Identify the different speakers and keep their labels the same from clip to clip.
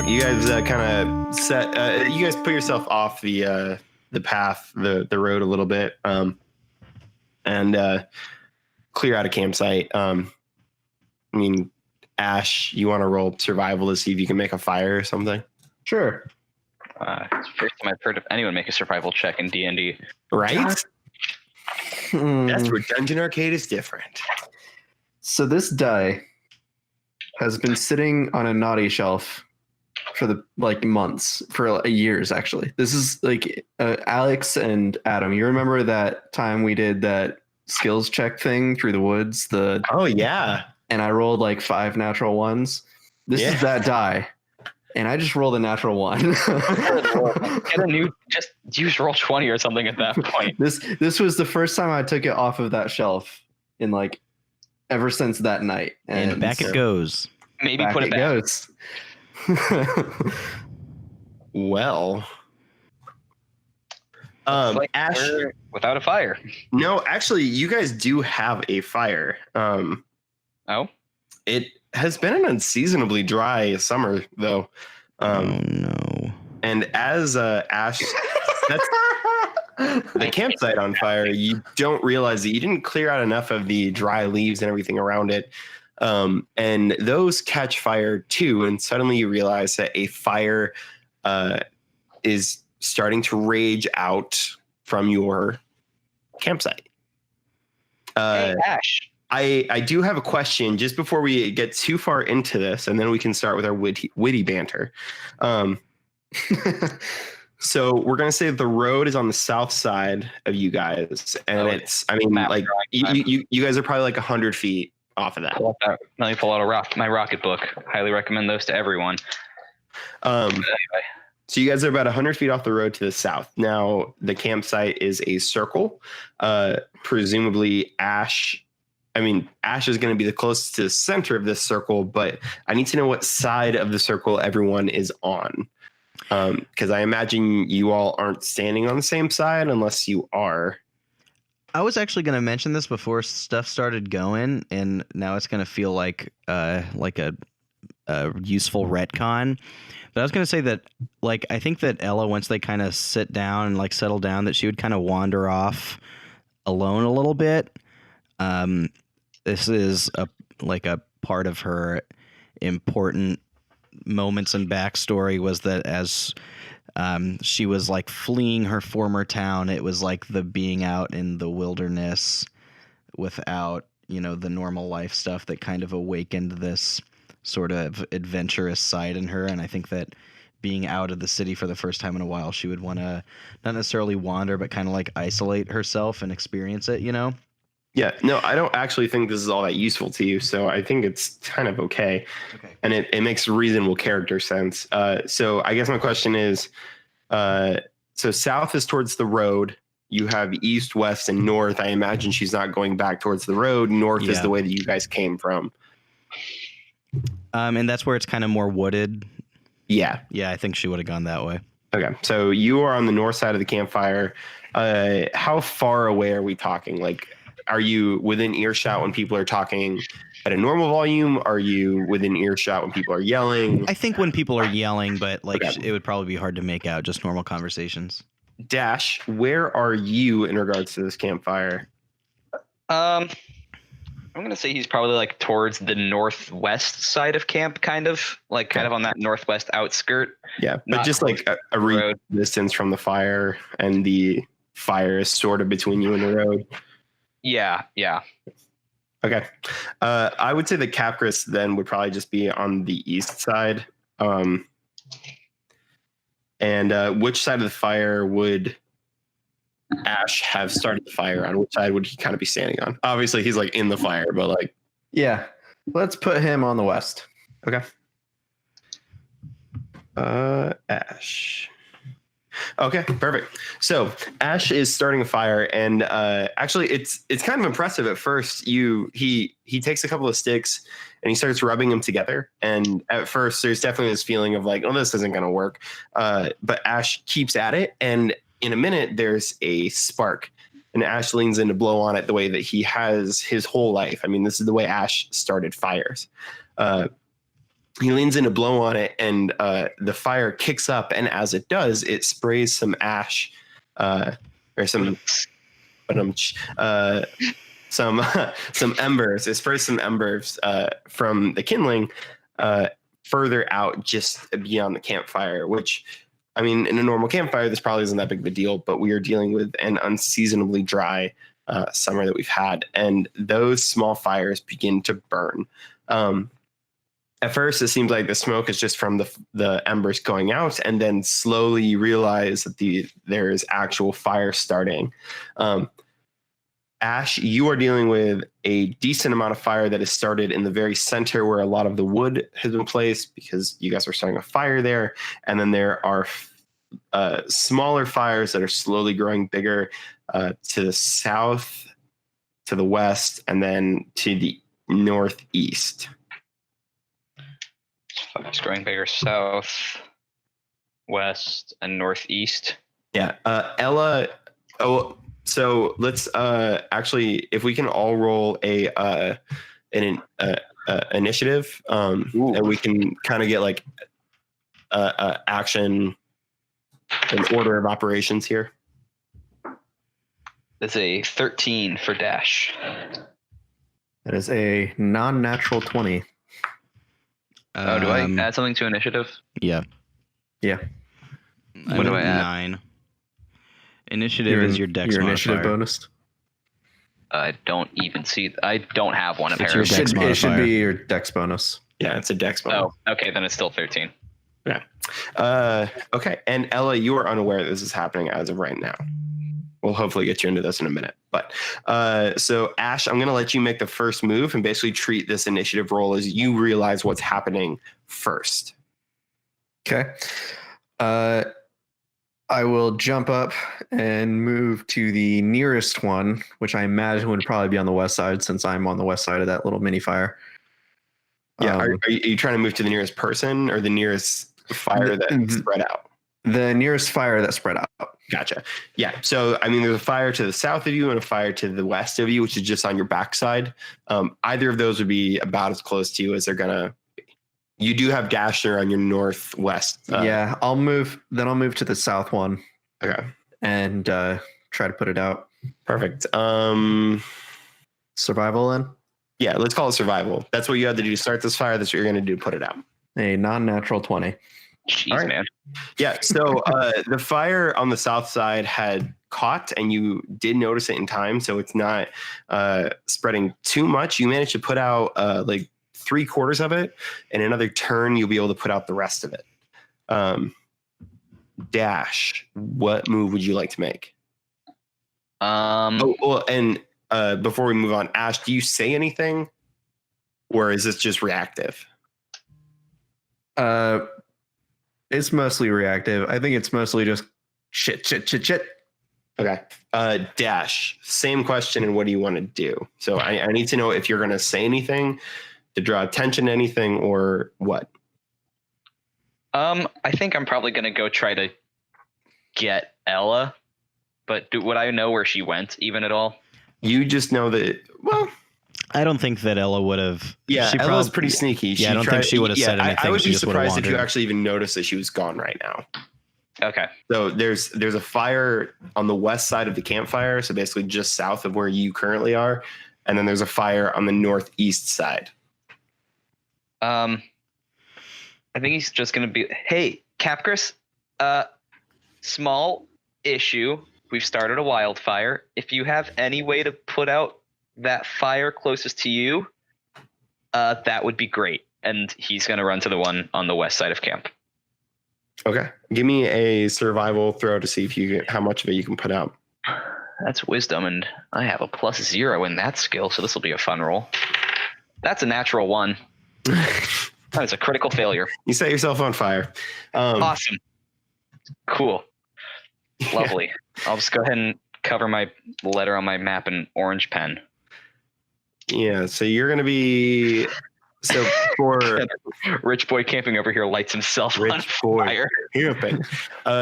Speaker 1: You guys kind of set. You guys put yourself off the path, the road a little bit, and clear out a campsite. I mean, Ash, you want to roll survival to see if you can make a fire or something?
Speaker 2: Sure.
Speaker 3: It's the first time I've heard of anyone make a survival check in D&D.
Speaker 1: Right? That's where Dungeon Arcade is different.
Speaker 2: So this die has been sitting on a naughty shelf for months, for years actually. This is Alex and Adam. You remember that time we did that skills check thing through the woods?
Speaker 1: Oh yeah.
Speaker 2: And I rolled 5 natural ones. This is that die. And I just rolled a natural one.
Speaker 3: Get a new, just use roll 20 or something at that point.
Speaker 2: This was the first time I took it off of that shelf in ever since that night.
Speaker 4: And back it goes.
Speaker 3: Maybe
Speaker 2: back
Speaker 3: put it back.
Speaker 2: Goes.
Speaker 1: Well,
Speaker 3: Ash, without a fire.
Speaker 1: No, actually, you guys do have a fire.
Speaker 3: Oh,
Speaker 1: it has been an unseasonably dry summer, though.
Speaker 4: Oh no!
Speaker 1: And as Ash sets the campsite on fire, you don't realize that you didn't clear out enough of the dry leaves and everything around it. And those catch fire too. And suddenly you realize that a fire is starting to rage out from your campsite.
Speaker 3: hey, Ash.
Speaker 1: I do have a question just before we get too far into this, and then we can start with our witty banter. So we're going to say that the road is on the south side of you guys. And you guys are probably 100 feet off of that.
Speaker 3: Let me pull out my rocket book. Highly recommend those to everyone.
Speaker 1: Anyway. So you guys are about 100 feet off the road to the south. Now, the campsite is a circle. Presumably, Ash is going to be the closest to the center of this circle, but I need to know what side of the circle everyone is on. Because I imagine you all aren't standing on the same side unless you are.
Speaker 4: I was actually going to mention this before stuff started going, and now it's going to feel like a useful retcon. But I was going to say that, I think that Ella, once they kind of sit down and settle down, that she would kind of wander off alone a little bit. This is a part of her important moments and backstory was that as she was fleeing her former town, it was the being out in the wilderness without, the normal life stuff that kind of awakened this sort of adventurous side in her. And I think that being out of the city for the first time in a while, she would want to not necessarily wander, but kind of isolate herself and experience it,
Speaker 1: Yeah, no, I don't actually think this is all that useful to you, so I think it's kind of okay. And it makes reasonable character sense. So I guess my question is, so south is towards the road. You have east, west, and north. I imagine she's not going back towards the road. North is the way that you guys came from.
Speaker 4: And that's where it's kind of more wooded.
Speaker 1: Yeah.
Speaker 4: Yeah, I think she would have gone that way.
Speaker 1: Okay, so you are on the north side of the campfire. How far away are we talking? Are you within earshot when people are talking at a normal volume? Are you within earshot when people are yelling?
Speaker 4: I think when people are yelling, but it would probably be hard to make out just normal conversations.
Speaker 1: Dash, where are you in regards to this campfire?
Speaker 3: I'm going to say he's probably towards the northwest side of camp, kind of on that northwest outskirt.
Speaker 1: Yeah, but just a road distance from the fire, and the fire is sort of between you and the road.
Speaker 3: Yeah.
Speaker 1: Okay. I would say the Capris then would probably just be on the east side. And which side of the fire would Ash have started the fire on? Which side would he kind of be standing on? Obviously, he's in the fire, but
Speaker 2: Yeah. Let's put him on the west.
Speaker 1: Okay. Ash. Okay, perfect. So Ash is starting a fire, and actually, it's kind of impressive at first. He takes a couple of sticks and he starts rubbing them together. And at first, there's definitely this feeling of oh, this isn't going to work. But Ash keeps at it, and in a minute, there's a spark, and Ash leans in to blow on it the way that he has his whole life. I mean, this is the way Ash started fires. he leans in to blow on it, and the fire kicks up, and as it does, it sprays some ash, or some some embers. It sprays some embers from the kindling further out, just beyond the campfire. Which, I mean, in a normal campfire, this probably isn't that big of a deal, but we are dealing with an unseasonably dry summer that we've had, and those small fires begin to burn. At first, it seems like the smoke is just from the embers going out, and then slowly you realize that there is actual fire starting. Ash, you are dealing with a decent amount of fire that has started in the very center where a lot of the wood has been placed, because you guys are starting a fire there. And then there are smaller fires that are slowly growing bigger to the south, to the west, and then to the northeast.
Speaker 3: It's growing bigger south, west, and northeast.
Speaker 1: Yeah. Ella. Oh, so let's actually, if we can all roll an initiative, and we can kind of get like action and order of operations here.
Speaker 3: It's a 13 for Dash.
Speaker 2: That is a non-natural 20.
Speaker 3: Oh, do I add something to initiative?
Speaker 4: Yeah.
Speaker 2: Yeah.
Speaker 3: What do I add?
Speaker 4: 9. Initiative is your dex
Speaker 2: your
Speaker 4: modifier.
Speaker 2: initiative bonus.
Speaker 3: I don't even see. I don't have one
Speaker 4: It's your
Speaker 3: apparently.
Speaker 4: dex
Speaker 2: It should
Speaker 4: modifier.
Speaker 2: be your dex bonus.
Speaker 1: Yeah, it's a dex bonus.
Speaker 3: Oh, okay, then it's still 13.
Speaker 1: Okay. And Ella, you are unaware this is happening as of right now. We'll hopefully get you into this in a minute. But so Ash, I'm going to let you make the first move and basically treat this initiative roll as you realize what's happening first.
Speaker 2: Okay. I will jump up and move to the nearest one, which I imagine would probably be on the west side, since I'm on the west side of that little mini fire.
Speaker 1: Yeah. Are you trying to move to the nearest person or the nearest fire that spread out?
Speaker 2: The nearest fire that spread out.
Speaker 1: Gotcha. Yeah. So, I mean, there's a fire to the south of you and a fire to the west of you, which is just on your backside. Either of those would be about as close to you as they're going to. You do have Gashner on your northwest.
Speaker 2: Yeah, I'll move to the south one.
Speaker 1: Okay.
Speaker 2: And try to put it out.
Speaker 1: Perfect.
Speaker 2: Survival then?
Speaker 1: Yeah, let's call it survival. That's what you had to do to start this fire. That's what you're going to do to put it out.
Speaker 2: A non-natural 20.
Speaker 3: Jeez,
Speaker 1: All right.
Speaker 3: man.
Speaker 1: Yeah. So the fire on the south side had caught, and you did notice it in time. So it's not spreading too much. You managed to put out like 3/4 of it. In another turn, you'll be able to put out the rest of it. Dash, what move would you like to make? And before we move on, Ash, do you say anything, or is this just reactive?
Speaker 2: It's mostly reactive. I think it's mostly just shit.
Speaker 1: Okay. Dash, same question, and what do you want to do? So I need to know if you're going to say anything to draw attention to anything or what.
Speaker 3: I think I'm probably gonna go try to get Ella, but would I know where she went even at all?
Speaker 1: You just know that, well,
Speaker 4: I don't think that Ella would have.
Speaker 1: yeah,
Speaker 4: she
Speaker 1: Ella's
Speaker 4: prob-
Speaker 1: pretty sneaky.
Speaker 4: Yeah, I don't think she would have said anything.
Speaker 1: I would
Speaker 4: She
Speaker 1: be
Speaker 4: just would've
Speaker 1: surprised if you
Speaker 4: wandered.
Speaker 1: actually even noticed that she was gone right now.
Speaker 3: Okay.
Speaker 1: So there's a fire on the west side of the campfire, so basically just south of where you currently are, and then there's a fire on the northeast side.
Speaker 3: I think he's just gonna be, hey, Capgris, small issue. We've started a wildfire. If you have any way to put out that fire closest to you, that would be great. And he's gonna run to the one on the west side of camp.
Speaker 1: Okay, give me a survival throw to see if you how much of it you can put out.
Speaker 3: That's wisdom, and I have a +0 in that skill, so this will be a fun roll. That's a natural 1. That is a critical failure.
Speaker 1: You set yourself on fire.
Speaker 3: Awesome. Cool. Lovely. I'll just go ahead and cover my letter on my map in orange pen.
Speaker 1: Yeah, so you're going to be... So for...
Speaker 3: Rich boy camping over here lights himself on
Speaker 1: Rich boy.
Speaker 3: fire.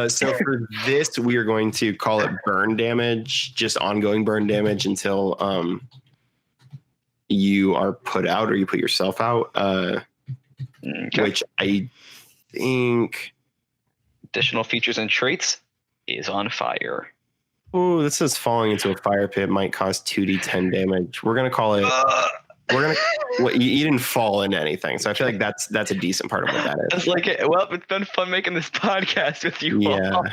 Speaker 1: So for this, we are going to call it burn damage, just ongoing burn damage until you are put out or you put yourself out.
Speaker 3: Okay.
Speaker 1: which I think.
Speaker 3: Additional features and traits is on fire.
Speaker 1: Oh, this says falling into a fire pit might cause 2d10 damage. We're gonna call it. We're gonna. Well, you didn't fall into anything, so I feel like that's a decent part of what that
Speaker 3: It's
Speaker 1: is.
Speaker 3: like, well, it's been fun making this podcast with you
Speaker 1: Yeah,
Speaker 3: all.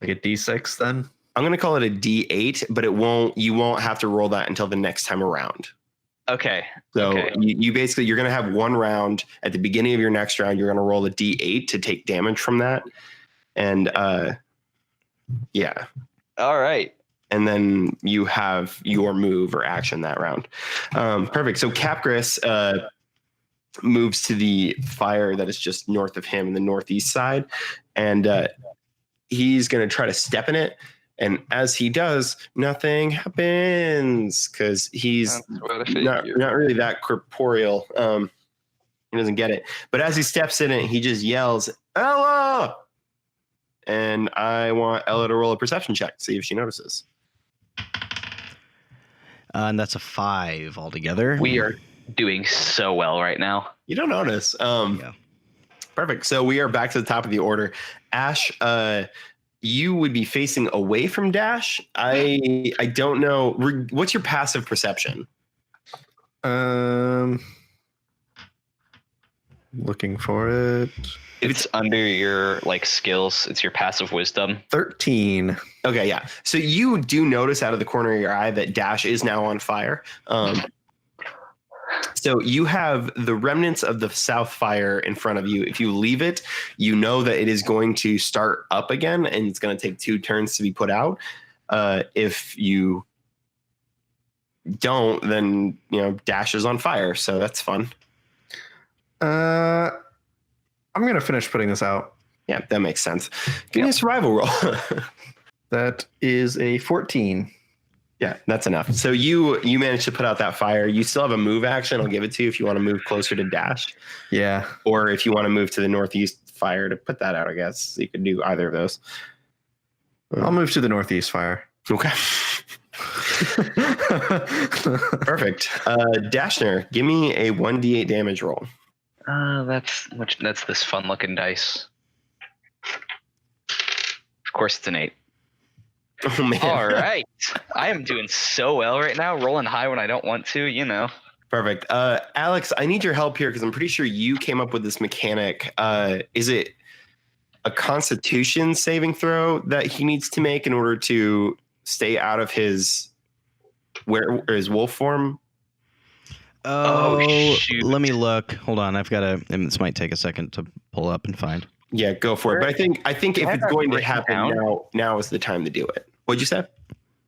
Speaker 2: Like a D6 then?
Speaker 1: I'm gonna call it a d8, but it won't. You won't have to roll that until the next time around.
Speaker 3: Okay.
Speaker 1: So
Speaker 3: Okay.
Speaker 1: you basically you're gonna have one round at the beginning of your next round. You're gonna roll a d8 to take damage from that, and yeah,
Speaker 3: All right.
Speaker 1: and then you have your move or action that round. Perfect. So Capgris moves to the fire that is just north of him in the northeast side, and he's gonna try to step in it. And as he does, nothing happens because he's
Speaker 3: That's what I
Speaker 1: not
Speaker 3: figured.
Speaker 1: really that corporeal. He doesn't get it. But as he steps in it, he just yells, "Ella!" And I want Ella to roll a perception check, see if she notices.
Speaker 4: And that's a 5 altogether.
Speaker 3: We are doing so well right now.
Speaker 1: You don't notice.
Speaker 4: Yeah.
Speaker 1: Perfect. So we are back to the top of the order. Ash, you would be facing away from Dash. I don't know. What's your passive perception?
Speaker 2: Looking for it.
Speaker 3: It's under your like skills. It's your passive wisdom.
Speaker 2: 13.
Speaker 1: Okay, yeah. So you do notice out of the corner of your eye that Dash is now on fire. So you have the remnants of the south fire in front of you. If you leave it, you know that it is going to start up again, and it's going to take 2 turns to be put out. If you don't, then Dash is on fire. So that's fun.
Speaker 2: I'm going to finish putting this out.
Speaker 1: Yeah, that makes sense. Give me a survival roll.
Speaker 2: That is a 14.
Speaker 1: Yeah, that's enough. So you managed to put out that fire. You still have a move action. I'll give it to you if you want to move closer to Dash,
Speaker 2: Yeah.
Speaker 1: or if you want to move to the northeast fire to put that out. I guess you could do either of those.
Speaker 2: I'll move to the northeast fire.
Speaker 1: Okay, perfect. Dashner, give me a 1d8 damage roll.
Speaker 3: That's this fun looking dice. Of course, it's an 8.
Speaker 1: Oh man!
Speaker 3: All right. I am doing so well right now, rolling high when I don't want to,
Speaker 1: Perfect. Alex, I need your help here because I'm pretty sure you came up with this mechanic. Is it a Constitution saving throw that he needs to make in order to stay out of his wolf form?
Speaker 3: Oh, shoot.
Speaker 4: Let me look. Hold on. And this might take a second to pull up and find.
Speaker 1: Yeah, go for it. But I think if
Speaker 3: I have
Speaker 1: it's
Speaker 3: that
Speaker 1: going to
Speaker 3: written
Speaker 1: happen
Speaker 3: down?
Speaker 1: now is the time to do it. What'd you say?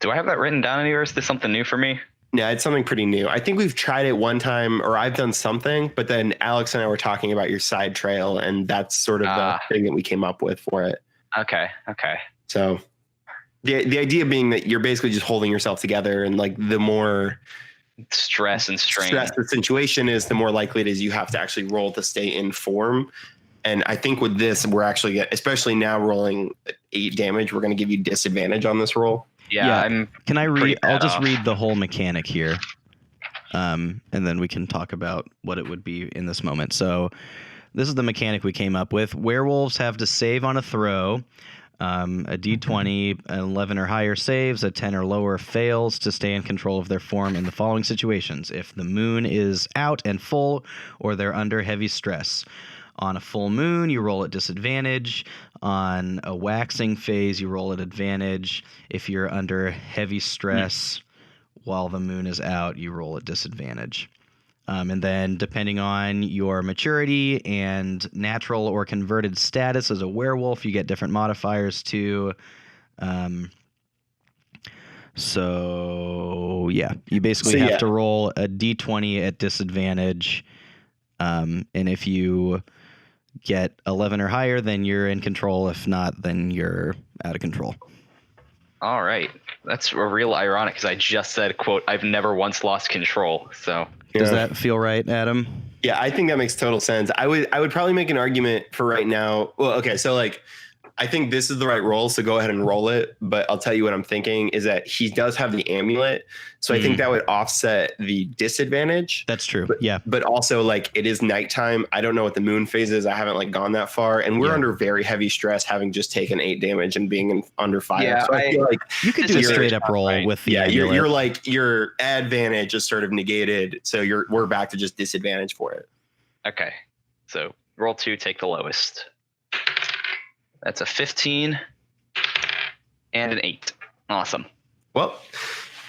Speaker 3: Do I have that written down anywhere? Is this something new for me?
Speaker 1: Yeah, it's something pretty new. I think we've tried it one time, or I've done something, but then Alex and I were talking about your side trail, and that's sort of the thing that we came up with for it.
Speaker 3: Okay.
Speaker 1: So the idea being that you're basically just holding yourself together, and like the more
Speaker 3: Stress and strain.
Speaker 1: stress the situation is, the more likely it is you have to actually roll to stay in form. And I think with this, we're actually especially now rolling 8 damage, we're going to give you disadvantage on this roll.
Speaker 3: Yeah.
Speaker 4: Can I read?
Speaker 3: pretty
Speaker 4: I'll
Speaker 3: bad
Speaker 4: just
Speaker 3: off.
Speaker 4: read the whole mechanic here, and then we can talk about what it would be in this moment. So, this is the mechanic we came up with. Werewolves have to save on a throw. A D20, an 11 or higher saves, a 10 or lower fails to stay in control of their form in the following situations: if the moon is out and full, or they're under heavy stress. On a full moon, you roll at disadvantage. On a waxing phase, you roll at advantage. If you're under heavy stress while the moon is out, you roll at disadvantage. And then depending on your maturity and natural or converted status as a werewolf, you get different modifiers too. So yeah, you basically have to roll a D20 at disadvantage. And if you get 11 or higher, then you're in control. If not, then you're out of control.
Speaker 3: All right. That's real ironic because I just said, quote, I've never once lost control. So
Speaker 4: Does that feel right, Adam?
Speaker 1: Yeah, I think that makes total sense. I would probably make an argument for right now. Well, okay, so like I think this is the right roll, so go ahead and roll it. But I'll tell you what I'm thinking is that he does have the amulet, so I think that would offset the disadvantage.
Speaker 4: That's true.
Speaker 1: But,
Speaker 4: Yeah.
Speaker 1: but also like it is nighttime. I don't know what the moon phase is. I haven't like gone that far, and we're
Speaker 4: Yeah.
Speaker 1: under very heavy stress, having just taken 8 damage and being under fire.
Speaker 3: Yeah,
Speaker 1: so I feel like
Speaker 4: You could
Speaker 3: This
Speaker 4: do a
Speaker 3: is
Speaker 4: straight up roll
Speaker 3: right.
Speaker 4: with the
Speaker 1: yeah,
Speaker 4: amulet.
Speaker 1: you're like your advantage is sort of negated, so we're back to just disadvantage for it.
Speaker 3: Okay. So roll 2, take the lowest. That's a 15 and an 8. Awesome.
Speaker 1: Well,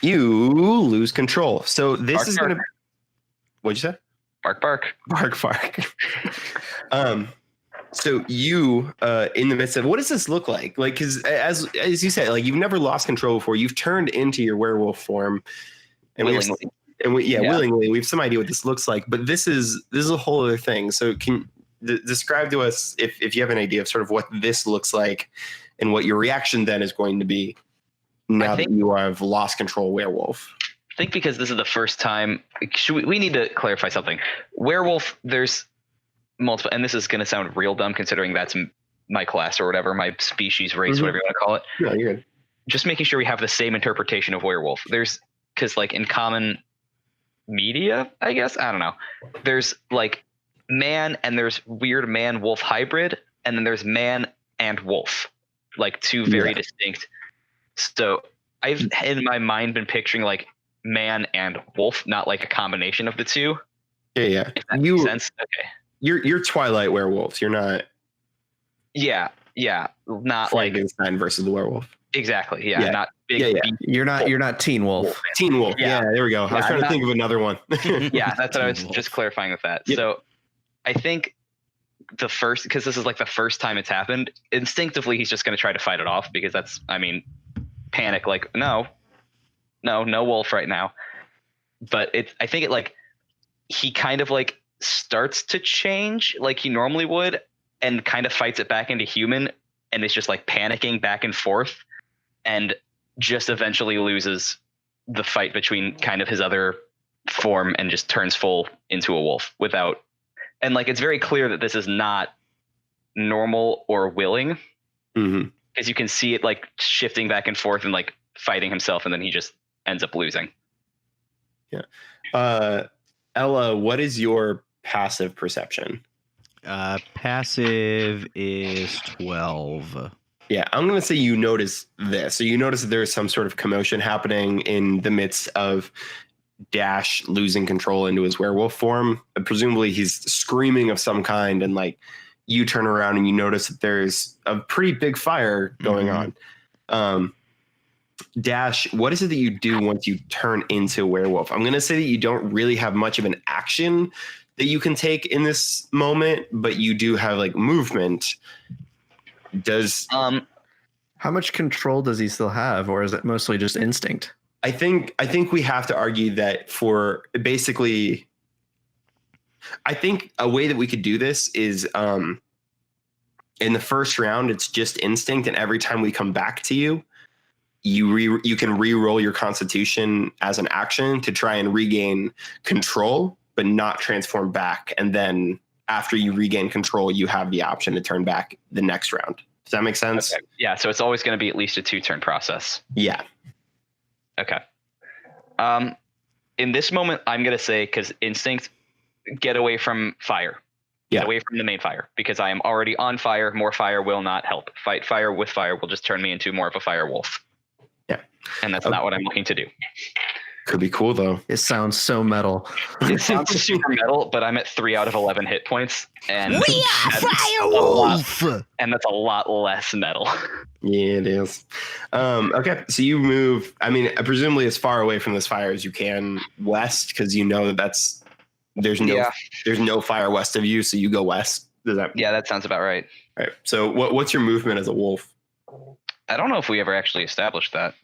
Speaker 1: you lose control. So this
Speaker 3: Bark,
Speaker 1: is
Speaker 3: bark.
Speaker 1: gonna. What'd you say?
Speaker 3: Bark, bark.
Speaker 1: Bark, bark. So you, in the midst of, what does this look like? Like, because as you said, like you've never lost control before. You've turned into your werewolf form, and
Speaker 3: Willingly.
Speaker 1: yeah,
Speaker 3: Yeah.
Speaker 1: willingly. We have some idea what this looks like, but this is a whole other thing. So can describe to us if you have an idea of sort of what this looks like, and what your reaction then is going to be now that you have lost control, werewolf.
Speaker 3: I think because this is the first time, we need to clarify something. Werewolf, there's multiple, and this is going to sound real dumb considering that's my class or whatever, my species, race,
Speaker 1: Mhm.
Speaker 3: whatever you want to call it.
Speaker 1: Yeah, you're good.
Speaker 3: Just making sure we have the same interpretation of werewolf. Because like in common media, I guess, I don't know. There's like man and there's weird man wolf hybrid, and then there's man and wolf, like two very distinct. So I've in my mind been picturing like man and wolf, not like a combination of the two.
Speaker 1: Yeah.
Speaker 3: If that makes sense. Okay.
Speaker 1: You're Twilight werewolves. You're not
Speaker 3: Yeah. Not like
Speaker 1: Frankenstein versus the werewolf.
Speaker 3: exactly. Yeah.
Speaker 1: Yeah.
Speaker 3: Not big.
Speaker 1: Yeah.
Speaker 3: beefy-
Speaker 2: You're not Teen Wolf.
Speaker 1: Teen Wolf.
Speaker 3: Yeah.
Speaker 1: Yeah, there we go. I was
Speaker 3: Yeah,
Speaker 1: trying to
Speaker 3: not-
Speaker 1: think of another one.
Speaker 3: Yeah, that's what I was
Speaker 4: Teen
Speaker 3: just
Speaker 4: Wolf.
Speaker 3: clarifying with that.
Speaker 1: Yep.
Speaker 3: So I think because this is like the first time it's happened, instinctively he's just going to try to fight it off because that's, I mean, panic, like, no wolf right now. But I think it like, he kind of like starts to change like he normally would and kind of fights it back into human, and it's just like panicking back and forth and just eventually loses the fight between kind of his other form and just turns full into a wolf without, and like it's very clear that this is not normal or willing
Speaker 1: Mhm.
Speaker 3: because you can see it like shifting back and forth and like fighting himself, and then he just ends up losing.
Speaker 1: Ella, what is your passive perception?
Speaker 4: Passive is 12.
Speaker 1: Yeah, I'm going to say you notice this. So you notice that there is some sort of commotion happening in the midst of Dash losing control into his werewolf form. Presumably he's screaming of some kind, and like you turn around and you notice that there's a pretty big fire going on. Dash, what is it that you do once you turn into a werewolf? I'm going to say that you don't really have much of an action that you can take in this moment, but you do have like movement. Does
Speaker 2: How much control does he still have, or is it mostly just instinct?
Speaker 1: I think we have to argue that for basically, I think a way that we could do this is in the first round, it's just instinct, and every time we come back to you, you can re-roll your constitution as an action to try and regain control, but not transform back. And then after you regain control, you have the option to turn back the next round. Does that make sense?
Speaker 3: okay. Yeah, so it's always going to be at least a 2-turn process.
Speaker 1: Yeah.
Speaker 3: Okay. In this moment, I'm going to say, because instinct, get away from fire.
Speaker 1: Yeah.
Speaker 3: Get away from the main fire, because I am already on fire. More fire will not help. Fight fire with fire will just turn me into more of a fire wolf.
Speaker 1: Yeah.
Speaker 3: And that's not what I'm looking to do.
Speaker 1: Could be cool though.
Speaker 2: It sounds so metal.
Speaker 3: It sounds super metal, but I'm at 3 out of 11 hit points. And
Speaker 4: We are
Speaker 3: that's
Speaker 4: Firewolf!
Speaker 3: and that's a lot less metal.
Speaker 1: Yeah, it is. Okay, so you move, I mean, presumably as far away from this fire as you can west, because you know there's no fire west of you, so you go west. Does that?
Speaker 3: Yeah, that sounds about right.
Speaker 1: All right. So what's your movement as a wolf?
Speaker 3: I don't know if we ever actually established that.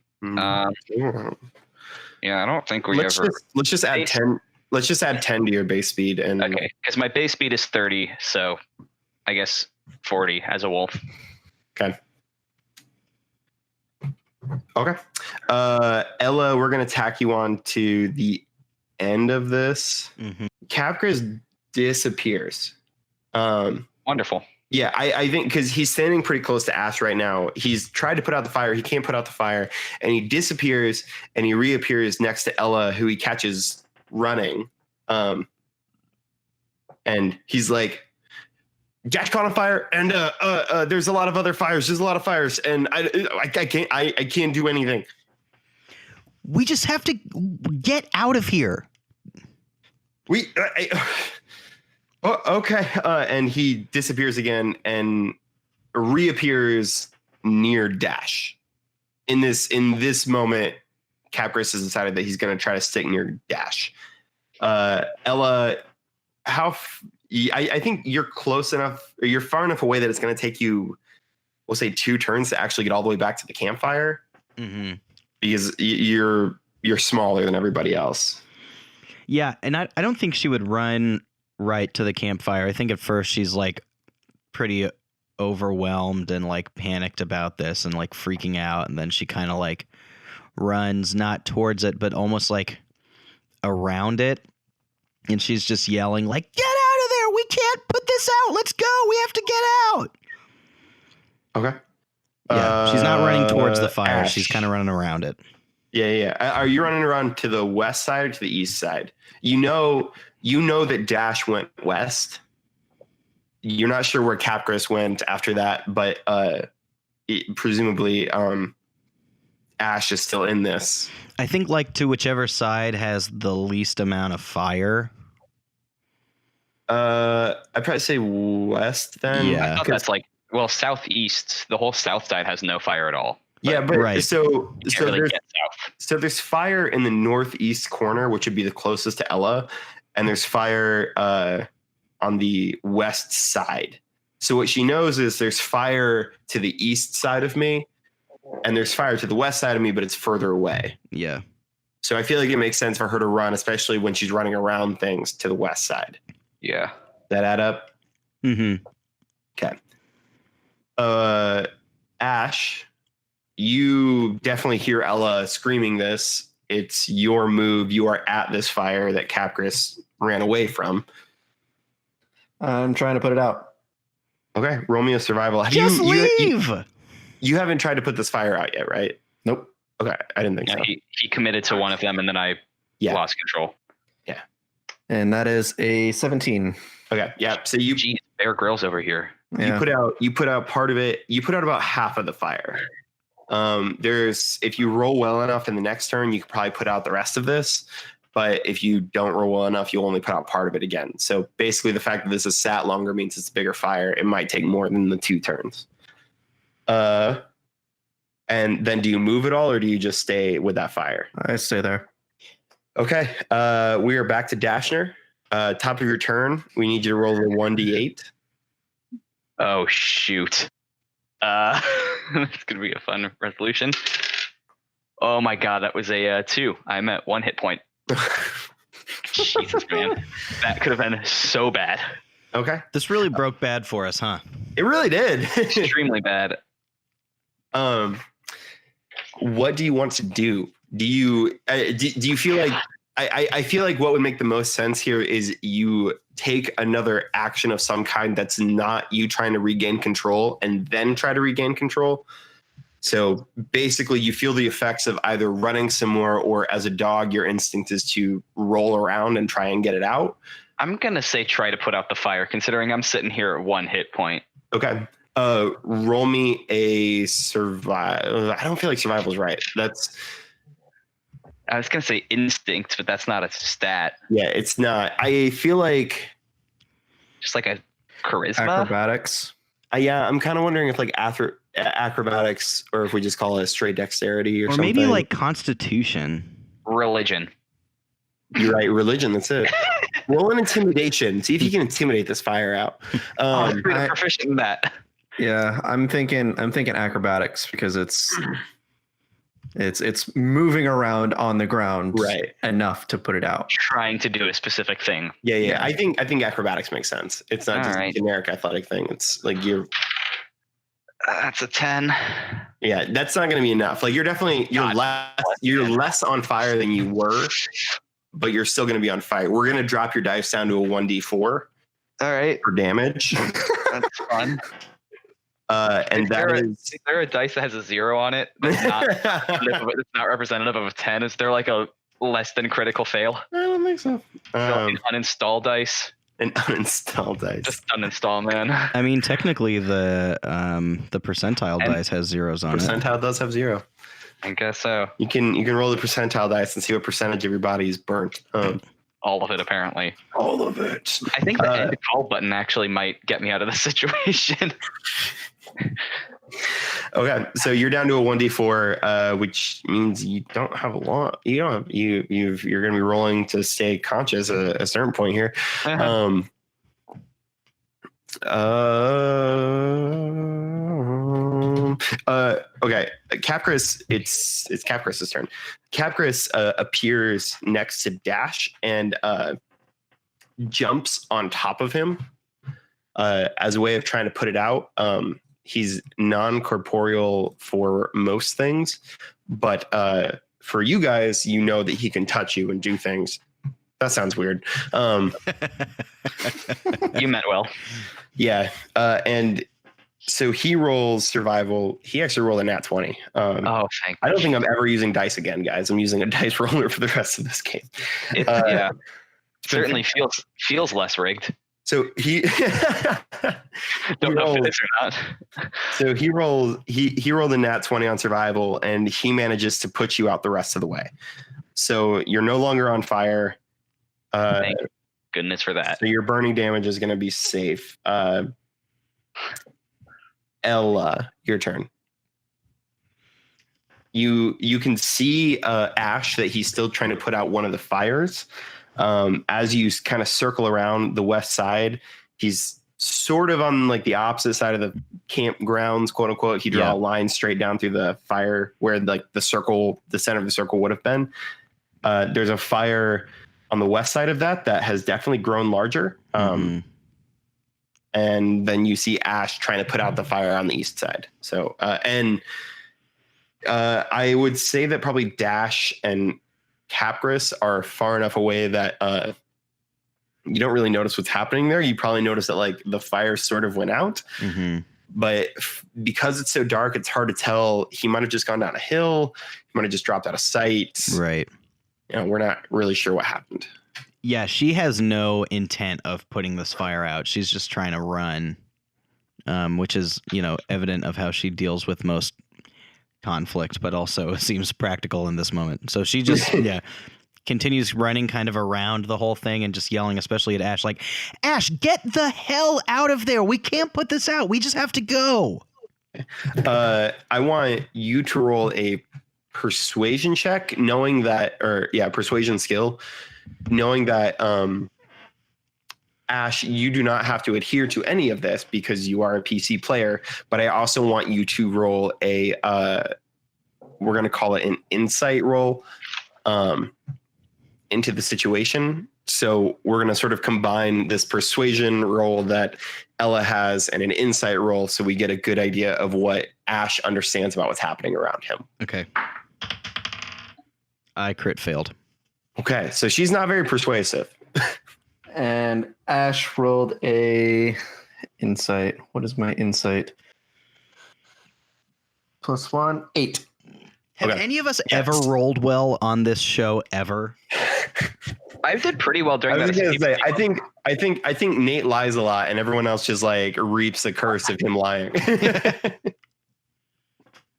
Speaker 3: Yeah, I don't think we
Speaker 1: let's
Speaker 3: ever.
Speaker 1: just add 10. Let's just add 10 to your base speed, and
Speaker 3: Okay, because my base speed is 30, so I guess 40 as a wolf.
Speaker 1: Okay. Ella, we're gonna tack you on to the end of this.
Speaker 4: Mhm.
Speaker 1: Capgras disappears.
Speaker 3: Wonderful.
Speaker 1: Yeah, I think because he's standing pretty close to Ash right now. He's tried to put out the fire. He can't put out the fire. And he disappears and he reappears next to Ella, who he catches running. And he's like, Dash caught on fire, and there's a lot of other fires. There's a lot of fires, and I can't do anything.
Speaker 4: We just have to get out of here.
Speaker 1: Okay. And he disappears again and reappears near Dash. In this moment, Capris has decided that he's going to try to stick near Dash. Ella, I think you're close enough, or you're far enough away that it's going to take you, we'll say 2 turns to actually get all the way back to the campfire.
Speaker 4: Mm-hmm.
Speaker 1: Because you're smaller than everybody else.
Speaker 4: Yeah, and I don't think she would run right to the campfire. I think at first she's like pretty overwhelmed and like panicked about this and like freaking out, and then she kind of like runs not towards it but almost like around it, and she's just yelling like, "Get out of there! We can't put this out! Let's go! We have to get out!"
Speaker 1: Okay.
Speaker 4: Yeah, she's not running towards the fire.
Speaker 1: Ash.
Speaker 4: She's kind of running around it.
Speaker 1: Yeah. Are you running around to the west side or to the east side? You know that Dash went west. You're not sure where Capris went after that, but presumably Ash is still in this.
Speaker 4: I think like to whichever side has the least amount of fire.
Speaker 1: I'd probably say west then.
Speaker 4: Yeah.
Speaker 3: I thought that's like, well, southeast. The whole south side has no fire at all.
Speaker 1: Yeah, but
Speaker 4: Right.
Speaker 1: so
Speaker 3: You can't really
Speaker 1: there's
Speaker 3: get south.
Speaker 1: So there's fire in the northeast corner, which would be the closest to Ella, and there's fire on the west side. So what she knows is there's fire to the east side of me, and there's fire to the west side of me, but it's further away.
Speaker 4: Yeah.
Speaker 1: So I feel like it makes sense for her to run, especially when she's running around things to the west side.
Speaker 3: Yeah.
Speaker 1: That add up?
Speaker 4: Mm-hmm.
Speaker 1: Okay. Ash, you definitely hear Ella screaming this. It's your move. You are at this fire that Capris ran away from.
Speaker 2: I'm trying to put it out.
Speaker 1: Okay, roll me a survival.
Speaker 4: Just leave.
Speaker 1: You haven't tried to put this fire out yet, right?
Speaker 2: Nope.
Speaker 1: Okay, I didn't think
Speaker 3: Yeah,
Speaker 1: so.
Speaker 3: he committed to one of them, and then I
Speaker 1: Yeah.
Speaker 3: lost control.
Speaker 2: And that is a 17.
Speaker 1: Okay, yeah. So you
Speaker 3: Jeez, Bear Grylls over here.
Speaker 2: Yeah.
Speaker 1: you put out part of it. You put out about half of the fire. There's if you roll well enough in the next turn, you could probably put out the rest of this. But if you don't roll well enough, you'll only put out part of it again. So basically, the fact that this is sat longer means it's a bigger fire. It might take more than the 2 turns. And then do you move at all, or do you just stay with that fire?
Speaker 2: I stay there.
Speaker 1: Okay. We are back to Dashner. Top of your turn, we need you to roll a 1d8.
Speaker 3: Oh shoot. It's gonna be a fun resolution. Oh my god, that was a 2. I'm at 1 hit point. Jesus, man, that could have been so bad.
Speaker 1: Okay.
Speaker 4: This really broke bad for us, huh?
Speaker 1: It really did.
Speaker 3: Extremely bad.
Speaker 1: What do you want to do? Do you do you feel like I feel like what would make the most sense here is you take another action of some kind that's not you trying to regain control and then try to regain control. So basically you feel the effects of either running some more, or as a dog, your instinct is to roll around and try and get it out.
Speaker 3: I'm gonna say try to put out the fire, considering I'm sitting here at 1 hit point.
Speaker 1: Okay. Roll me a survival. I don't feel like survival is right. That's
Speaker 3: I was gonna say instinct, but that's not a stat.
Speaker 1: yeah, it's not. I feel like
Speaker 3: Just like a charisma.
Speaker 2: Acrobatics.
Speaker 1: yeah, I'm kind of wondering if like acrobatics, or if we just call it straight dexterity or
Speaker 4: Or
Speaker 1: something.
Speaker 4: maybe like Constitution.
Speaker 3: Religion.
Speaker 1: You're right, religion. That's it. Roll an intimidation. See if you can intimidate this fire out.
Speaker 3: I'm pretty
Speaker 2: I-
Speaker 3: proficient in that.
Speaker 2: Yeah, I'm thinking acrobatics because it's moving around on the ground
Speaker 1: Right.
Speaker 2: enough to put it out.
Speaker 3: Trying to do a specific thing.
Speaker 1: Yeah.
Speaker 2: Yeah.
Speaker 1: I think acrobatics makes sense. It's not
Speaker 3: All
Speaker 1: just
Speaker 3: right.
Speaker 1: a generic athletic thing. It's like you're.
Speaker 3: That's a 10.
Speaker 1: Yeah, that's not going to be enough. Like you're less on fire than you were, but you're still going to be on fire. We're going to drop your dice down to a 1d4
Speaker 3: All right.
Speaker 1: for damage.
Speaker 3: That's fun.
Speaker 1: And that is.
Speaker 3: Is there a dice that has a 0 on it that's not, that's not representative of a 10? Is there like a less than critical fail?
Speaker 1: I don't think so.
Speaker 3: An uninstall dice?
Speaker 1: An uninstall dice.
Speaker 3: Just uninstall, man.
Speaker 4: I mean, technically, the percentile
Speaker 3: And
Speaker 4: dice has zeros on it.
Speaker 1: Percentile does have 0.
Speaker 3: I guess so.
Speaker 1: You can roll the percentile dice and see what percentage of your body is burnt.
Speaker 3: All of it, apparently.
Speaker 1: All of it.
Speaker 3: I think the end call button actually might get me out of the situation.
Speaker 1: Okay, so you're down to a 1d4, which means you don't have a lot. You don't have you're going to be rolling to stay conscious at a certain point here. Okay, Capgris. It's Capgris's turn. Capgris appears next to Dash and jumps on top of him as a way of trying to put it out. He's non-corporeal for most things, but for you guys, you know that he can touch you and do things. That sounds weird.
Speaker 3: You meant well.
Speaker 1: Yeah, and so he rolls survival. He actually rolled a nat 20.
Speaker 3: Oh, thank
Speaker 1: I don't think I'm ever using dice again, guys. I'm using a dice roller for the rest of this game.
Speaker 3: It, yeah, certainly feels less rigged.
Speaker 1: So he
Speaker 3: Don't know if it is or not.
Speaker 1: So he rolled a nat 20 on survival, and he manages to put you out the rest of the way. So you're no longer on fire.
Speaker 3: Thank goodness for that.
Speaker 1: So your burning damage is going to be safe. Ella, your turn. You can see Ash that he's still trying to put out one of the fires. As you kind of circle around the west side, he's sort of on like the opposite side of the campgrounds, quote unquote. He draw a line straight down through the fire where like the center of the circle would have been. There's a fire on the west side of that has definitely grown larger. And then you see Ash trying to put out the fire on the east side. So, I would say that probably Dash and Capgris are far enough away that you don't really notice what's happening there. You probably notice that like the fire sort of went out, but because it's so dark, it's hard to tell. He might have just gone down a hill. He might have just dropped out of sight.
Speaker 4: Right.
Speaker 1: You know, we're not really sure what happened.
Speaker 4: Yeah, she has no intent of putting this fire out. She's just trying to run, which is, evident of how she deals with most conflict, but also seems practical in this moment. So she just, continues running kind of around the whole thing and just yelling, especially at Ash, like, Ash, get the hell out of there. We can't put this out. We just have to go.
Speaker 1: I want you to roll a persuasion check, persuasion skill, knowing that Ash, you do not have to adhere to any of this because you are a PC player, but I also want you to roll a we're going to call it an insight roll into the situation. So we're going to sort of combine this persuasion roll that Ella has and an insight roll so we get a good idea of what Ash understands about what's happening around him.
Speaker 4: Okay. I crit failed.
Speaker 1: Okay, so she's not very persuasive.
Speaker 2: And Ash rolled a insight. What is my insight? +1, 8.
Speaker 4: Have any of us ever rolled well on this show ever?
Speaker 3: I did pretty well during
Speaker 1: I was
Speaker 3: that.
Speaker 1: gonna say, I think Nate lies a lot, and everyone else just like reaps the curse of him lying.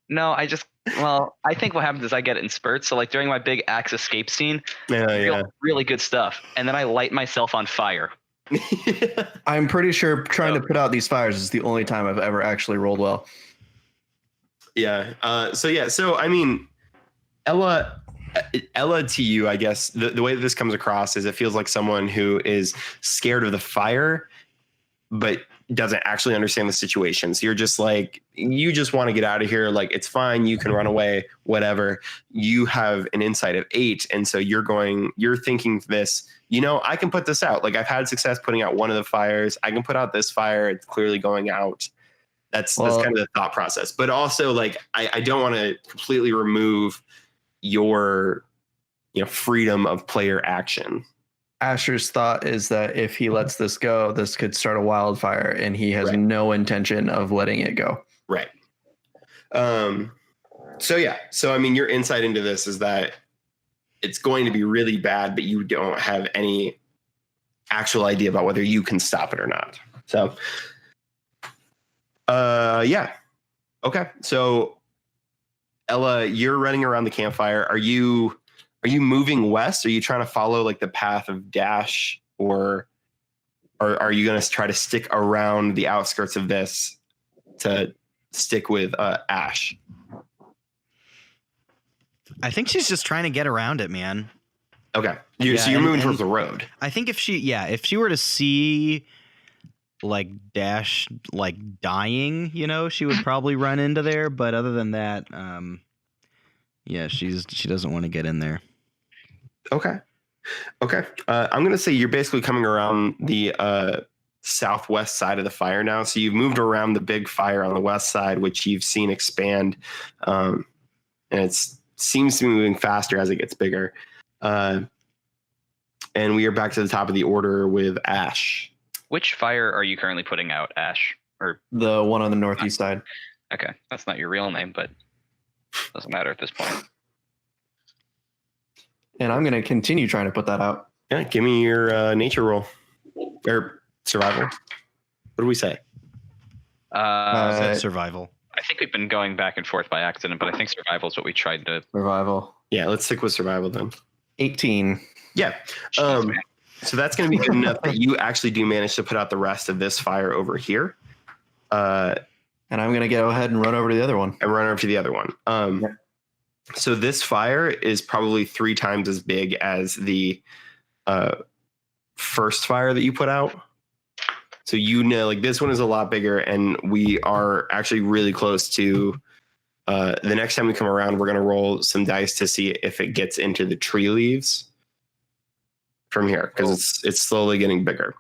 Speaker 3: No, I think what happens is I get it in spurts. So like during my big axe escape scene, really good stuff, and then I light myself on fire.
Speaker 2: I'm pretty sure trying to put out these fires is the only time I've ever actually rolled well.
Speaker 1: So I mean, Ella, to you, I guess the way that this comes across is it feels like someone who is scared of the fire, but doesn't actually understand the situation. So you're just like, you just want to get out of here. Like, it's fine. You can run away, whatever. You have an insight of 8. And so you're thinking this, I can put this out. Like, I've had success putting out one of the fires. I can put out this fire. It's clearly going out. That's kind of the thought process. But also, like, I don't want to completely remove your, freedom of player action.
Speaker 2: Asher's thought is that if he lets this go, this could start a wildfire, and he has
Speaker 1: Right.
Speaker 2: no intention of letting it go.
Speaker 1: Right. So yeah. So I mean, your insight into this is that it's going to be really bad, but you don't have any actual idea about whether you can stop it or not. So, yeah. Okay. So, Ella, you're running around the campfire. Are you moving west? Are you trying to follow like the path of Dash, or are you going to try to stick around the outskirts of this to stick with Ash?
Speaker 4: I think she's just trying to get around it, man.
Speaker 1: Okay. So
Speaker 4: Yeah,
Speaker 1: you're moving
Speaker 4: and-
Speaker 1: towards the road.
Speaker 4: I think if she were to see like Dash like dying, she would probably run into there. But other than that, yeah, she doesn't want to get in there.
Speaker 1: Okay. I'm going to say you're basically coming around the southwest side of the fire now. So you've moved around the big fire on the west side, which you've seen expand. And it seems to be moving faster as it gets bigger. And we are back to the top of the order with Ash.
Speaker 3: Which fire are you currently putting out, Ash? Or
Speaker 2: The one on the northeast side.
Speaker 3: okay, that's not your real name, but doesn't matter at this point.
Speaker 2: And I'm going to continue trying to put that out.
Speaker 1: Yeah, give me your nature roll or survival. What do we say?
Speaker 4: Survival.
Speaker 3: I think we've been going back and forth by accident, but I think survival is what we tried to.
Speaker 2: Survival.
Speaker 1: Yeah, let's stick with survival then.
Speaker 2: 18.
Speaker 1: Yeah.
Speaker 3: Jeez, man.
Speaker 1: So that's going to be good enough that you actually do manage to put out the rest of this fire over here.
Speaker 2: And I'm going to go ahead and run over to the other one.
Speaker 1: And run over to the other one. So this fire is probably 3 times as big as the first fire that you put out. So like this one is a lot bigger, and we are actually really close to the next time we come around, we're going to roll some dice to see if it gets into the tree leaves from here, because it's slowly getting bigger.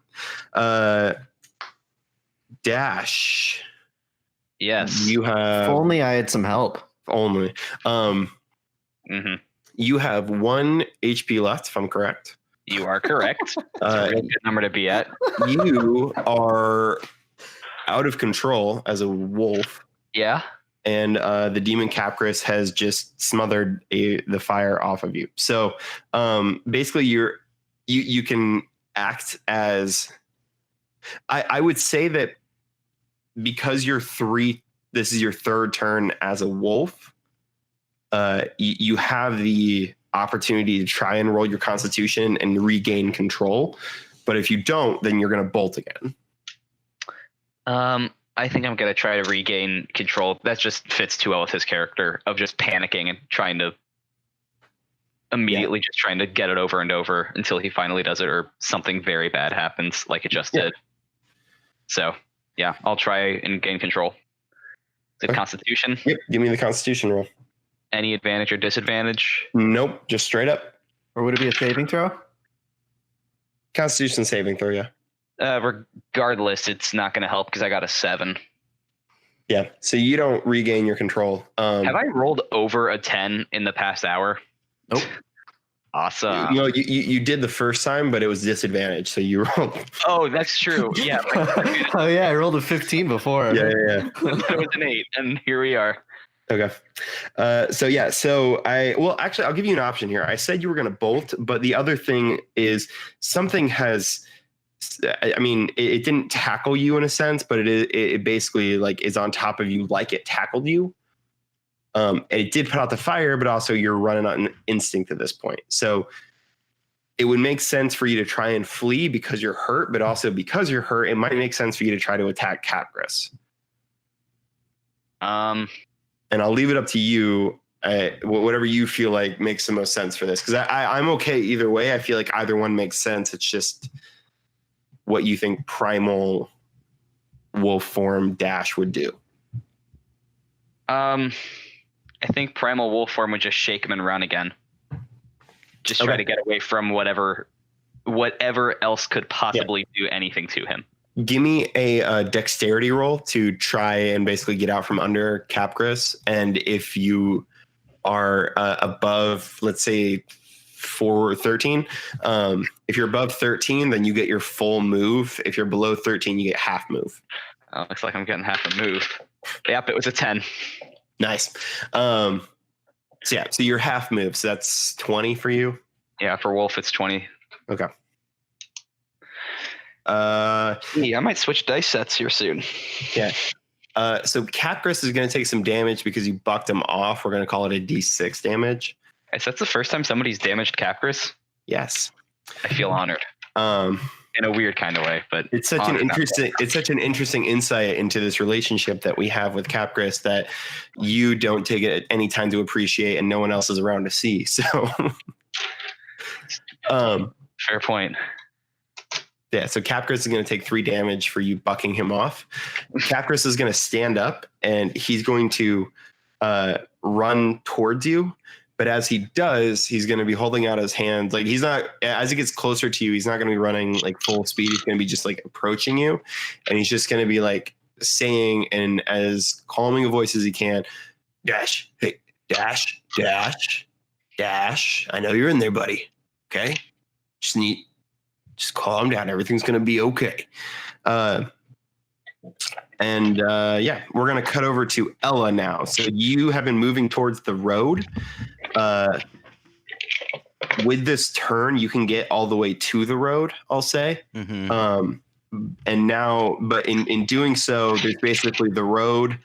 Speaker 1: Dash.
Speaker 3: Yes.
Speaker 1: You have
Speaker 2: If only I had some help.
Speaker 1: only.
Speaker 3: hmm
Speaker 1: You have 1 HP left, if I'm correct.
Speaker 3: You are correct. It's a real good number to be at.
Speaker 1: You are out of control as a wolf,
Speaker 3: Yeah.
Speaker 1: and the demon Capris has just smothered the fire off of you. So basically, you can act as. I would say that because this is your 3rd turn as a wolf. You have the opportunity to try and roll your constitution and regain control, but if you don't, then you're going to bolt again.
Speaker 3: I think I'm gonna try to regain control. That just fits too well with his character of just panicking and trying to immediately just trying to get it over and over until he finally does it, or something very bad happens like it just did. So yeah, I'll try and gain control. Is it
Speaker 1: Okay.
Speaker 3: Constitution?
Speaker 1: Yep. Give me the constitution roll.
Speaker 3: Any advantage or disadvantage?
Speaker 1: Nope. Just straight up
Speaker 2: Or would it be a saving throw?
Speaker 1: constitution saving throw. Yeah.
Speaker 3: Regardless, it's not going to help because I got a 7.
Speaker 1: Yeah. So you don't regain your control.
Speaker 3: Have I rolled over a 10 in the past hour?
Speaker 2: Nope.
Speaker 3: Awesome.
Speaker 1: No, you did the first time, but it was disadvantage. So you rolled.
Speaker 3: Oh, that's true. Yeah.
Speaker 2: Oh, yeah. I rolled a 15 before.
Speaker 1: Yeah.
Speaker 3: It was an 8, and here we are.
Speaker 1: Okay. So actually, I'll give you an option here. I said you were going to bolt, but the other thing is something has. I mean, it didn't tackle you in a sense, but it basically like is on top of you, like it tackled you. And it did put out the fire, but also you're running on instinct at this point. So it would make sense for you to try and flee because you're hurt, but also because you're hurt, it might make sense for you to try to attack Capris. And I'll leave it up to you, whatever you feel like makes the most sense for this. Because I'm okay either way. I feel like either one makes sense. It's just what you think primal wolf form Dash would do.
Speaker 3: I think primal wolf form would just shake him and run again. Just try to get away from whatever else could possibly do anything to him.
Speaker 1: Give me a dexterity roll to try and basically get out from under Capris. And if you are above, let's say for 13. If you're above 13, then you get your full move. If you're below 13, you get half move.
Speaker 3: Looks like I'm getting half a move. Yep, it was a 10.
Speaker 1: Nice. So you're half move. So that's 20 for you.
Speaker 3: Yeah, for Wolf, it's 20.
Speaker 1: Okay.
Speaker 3: I might switch dice sets here soon.
Speaker 1: Yeah. So Capgris is going to take some damage because you bucked him off. We're going to call it a D6 damage.
Speaker 3: Is that the first time somebody's damaged Capgris?
Speaker 1: Yes.
Speaker 3: I feel honored. In a weird kind of way, but
Speaker 1: it's such an interesting insight into this relationship that we have with Capgris that you don't take it any time to appreciate and no one else is around to see. So
Speaker 3: fair point.
Speaker 1: Yeah, so Capgris is going to take 3 damage for you bucking him off. Capgris is going to stand up and he's going to run towards you. But as he does, he's going to be holding out his hand. Like he's not, as he gets closer to you, he's not going to be running like full speed. He's going to be just like approaching you. And he's just going to be like saying in as calming a voice as he can, Dash, hey, Dash, Dash, Dash. I know you're in there, buddy. Okay. Just calm down. Everything's going to be okay. We're going to cut over to Ella now. So you have been moving towards the road. With this turn, you can get all the way to the road, I'll say.
Speaker 4: Mm-hmm.
Speaker 1: And now, but in doing so, there's basically the road,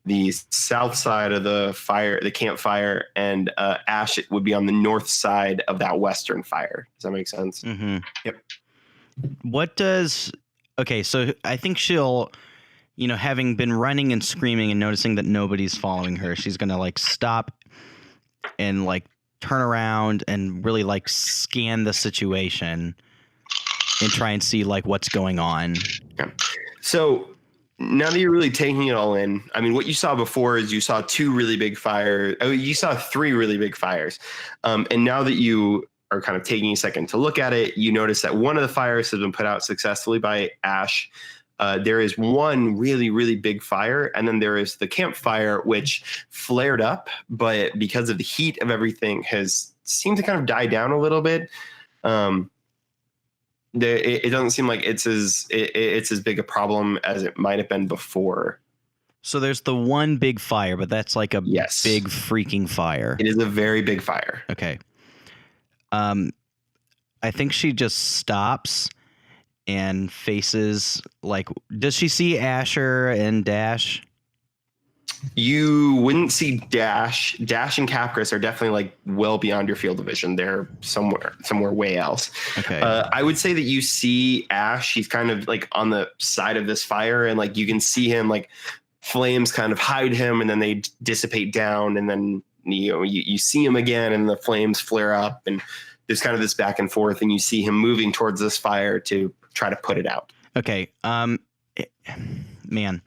Speaker 1: the south side of the campfire, and Ash would be on the north side of that western fire. Does that make sense?
Speaker 4: Mm-hmm.
Speaker 1: Yep.
Speaker 4: Okay, so I think she'll, having been running and screaming and noticing that nobody's following her, she's going to like stop and like turn around and really like scan the situation and try and see like what's going on.
Speaker 1: Yeah. So now that you're really taking it all in, I mean, what you saw before is you saw 2 really big fires. Oh, you saw 3 really big fires. And now that you are kind of taking a second to look at it, you notice that one of the fires has been put out successfully by Ash. There is one really, really big fire, and then there is the campfire, which flared up, but because of the heat of everything has seemed to kind of die down a little bit. It doesn't seem like it's as big a problem as it might have been before.
Speaker 4: So there's the one big fire, but that's like a big freaking fire.
Speaker 1: It is a very big fire.
Speaker 4: Okay. I think she just stops and faces like, does she see Asher and Dash?
Speaker 1: You wouldn't see Dash. Dash and Capgris are definitely like well beyond your field of vision. They're somewhere way else.
Speaker 4: Okay.
Speaker 1: I would say that you see Ash. He's kind of like on the side of this fire, and like you can see him like flames kind of hide him, and then they dissipate down, and then you see him again, and the flames flare up, and there's kind of this back and forth, and you see him moving towards this fire to try to put it out.
Speaker 4: Okay. Man.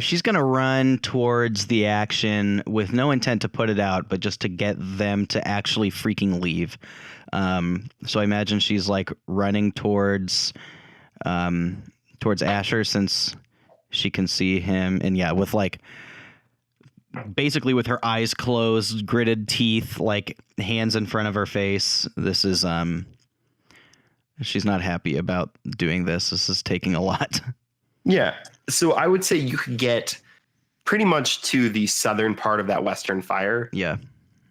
Speaker 4: She's going to run towards the action with no intent to put it out, but just to get them to actually freaking leave. So I imagine she's like running towards Asher since she can see him. And yeah, with like basically with her eyes closed, gritted teeth, like hands in front of her face. This is she's not happy about doing this. This is taking a lot.
Speaker 1: Yeah. So I would say you could get pretty much to the southern part of that western fire.
Speaker 4: Yeah.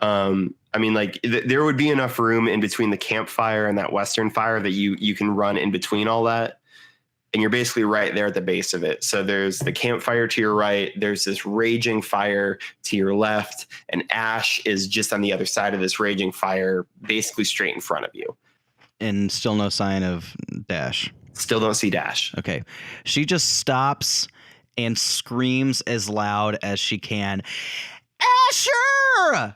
Speaker 1: I mean, like there would be enough room in between the campfire and that western fire that you can run in between all that. And you're basically right there at the base of it. So there's the campfire to your right. There's this raging fire to your left. And Ash is just on the other side of this raging fire, basically straight in front of you.
Speaker 4: And still no sign of Dash.
Speaker 1: Still don't see Dash.
Speaker 4: Okay. She just stops and screams as loud as she can. Asher!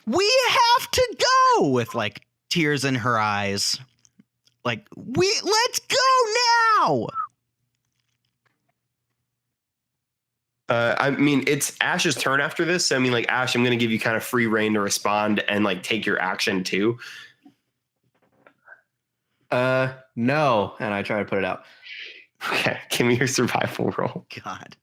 Speaker 4: We have to go! With like tears in her eyes. Like, let's go now!
Speaker 1: I mean, it's Ash's turn after this. So, I mean, like, Ash, I'm going to give you kind of free reign to respond and like take your action too.
Speaker 2: No. And I try to put it out.
Speaker 1: Okay. Give me your survival roll.
Speaker 4: God.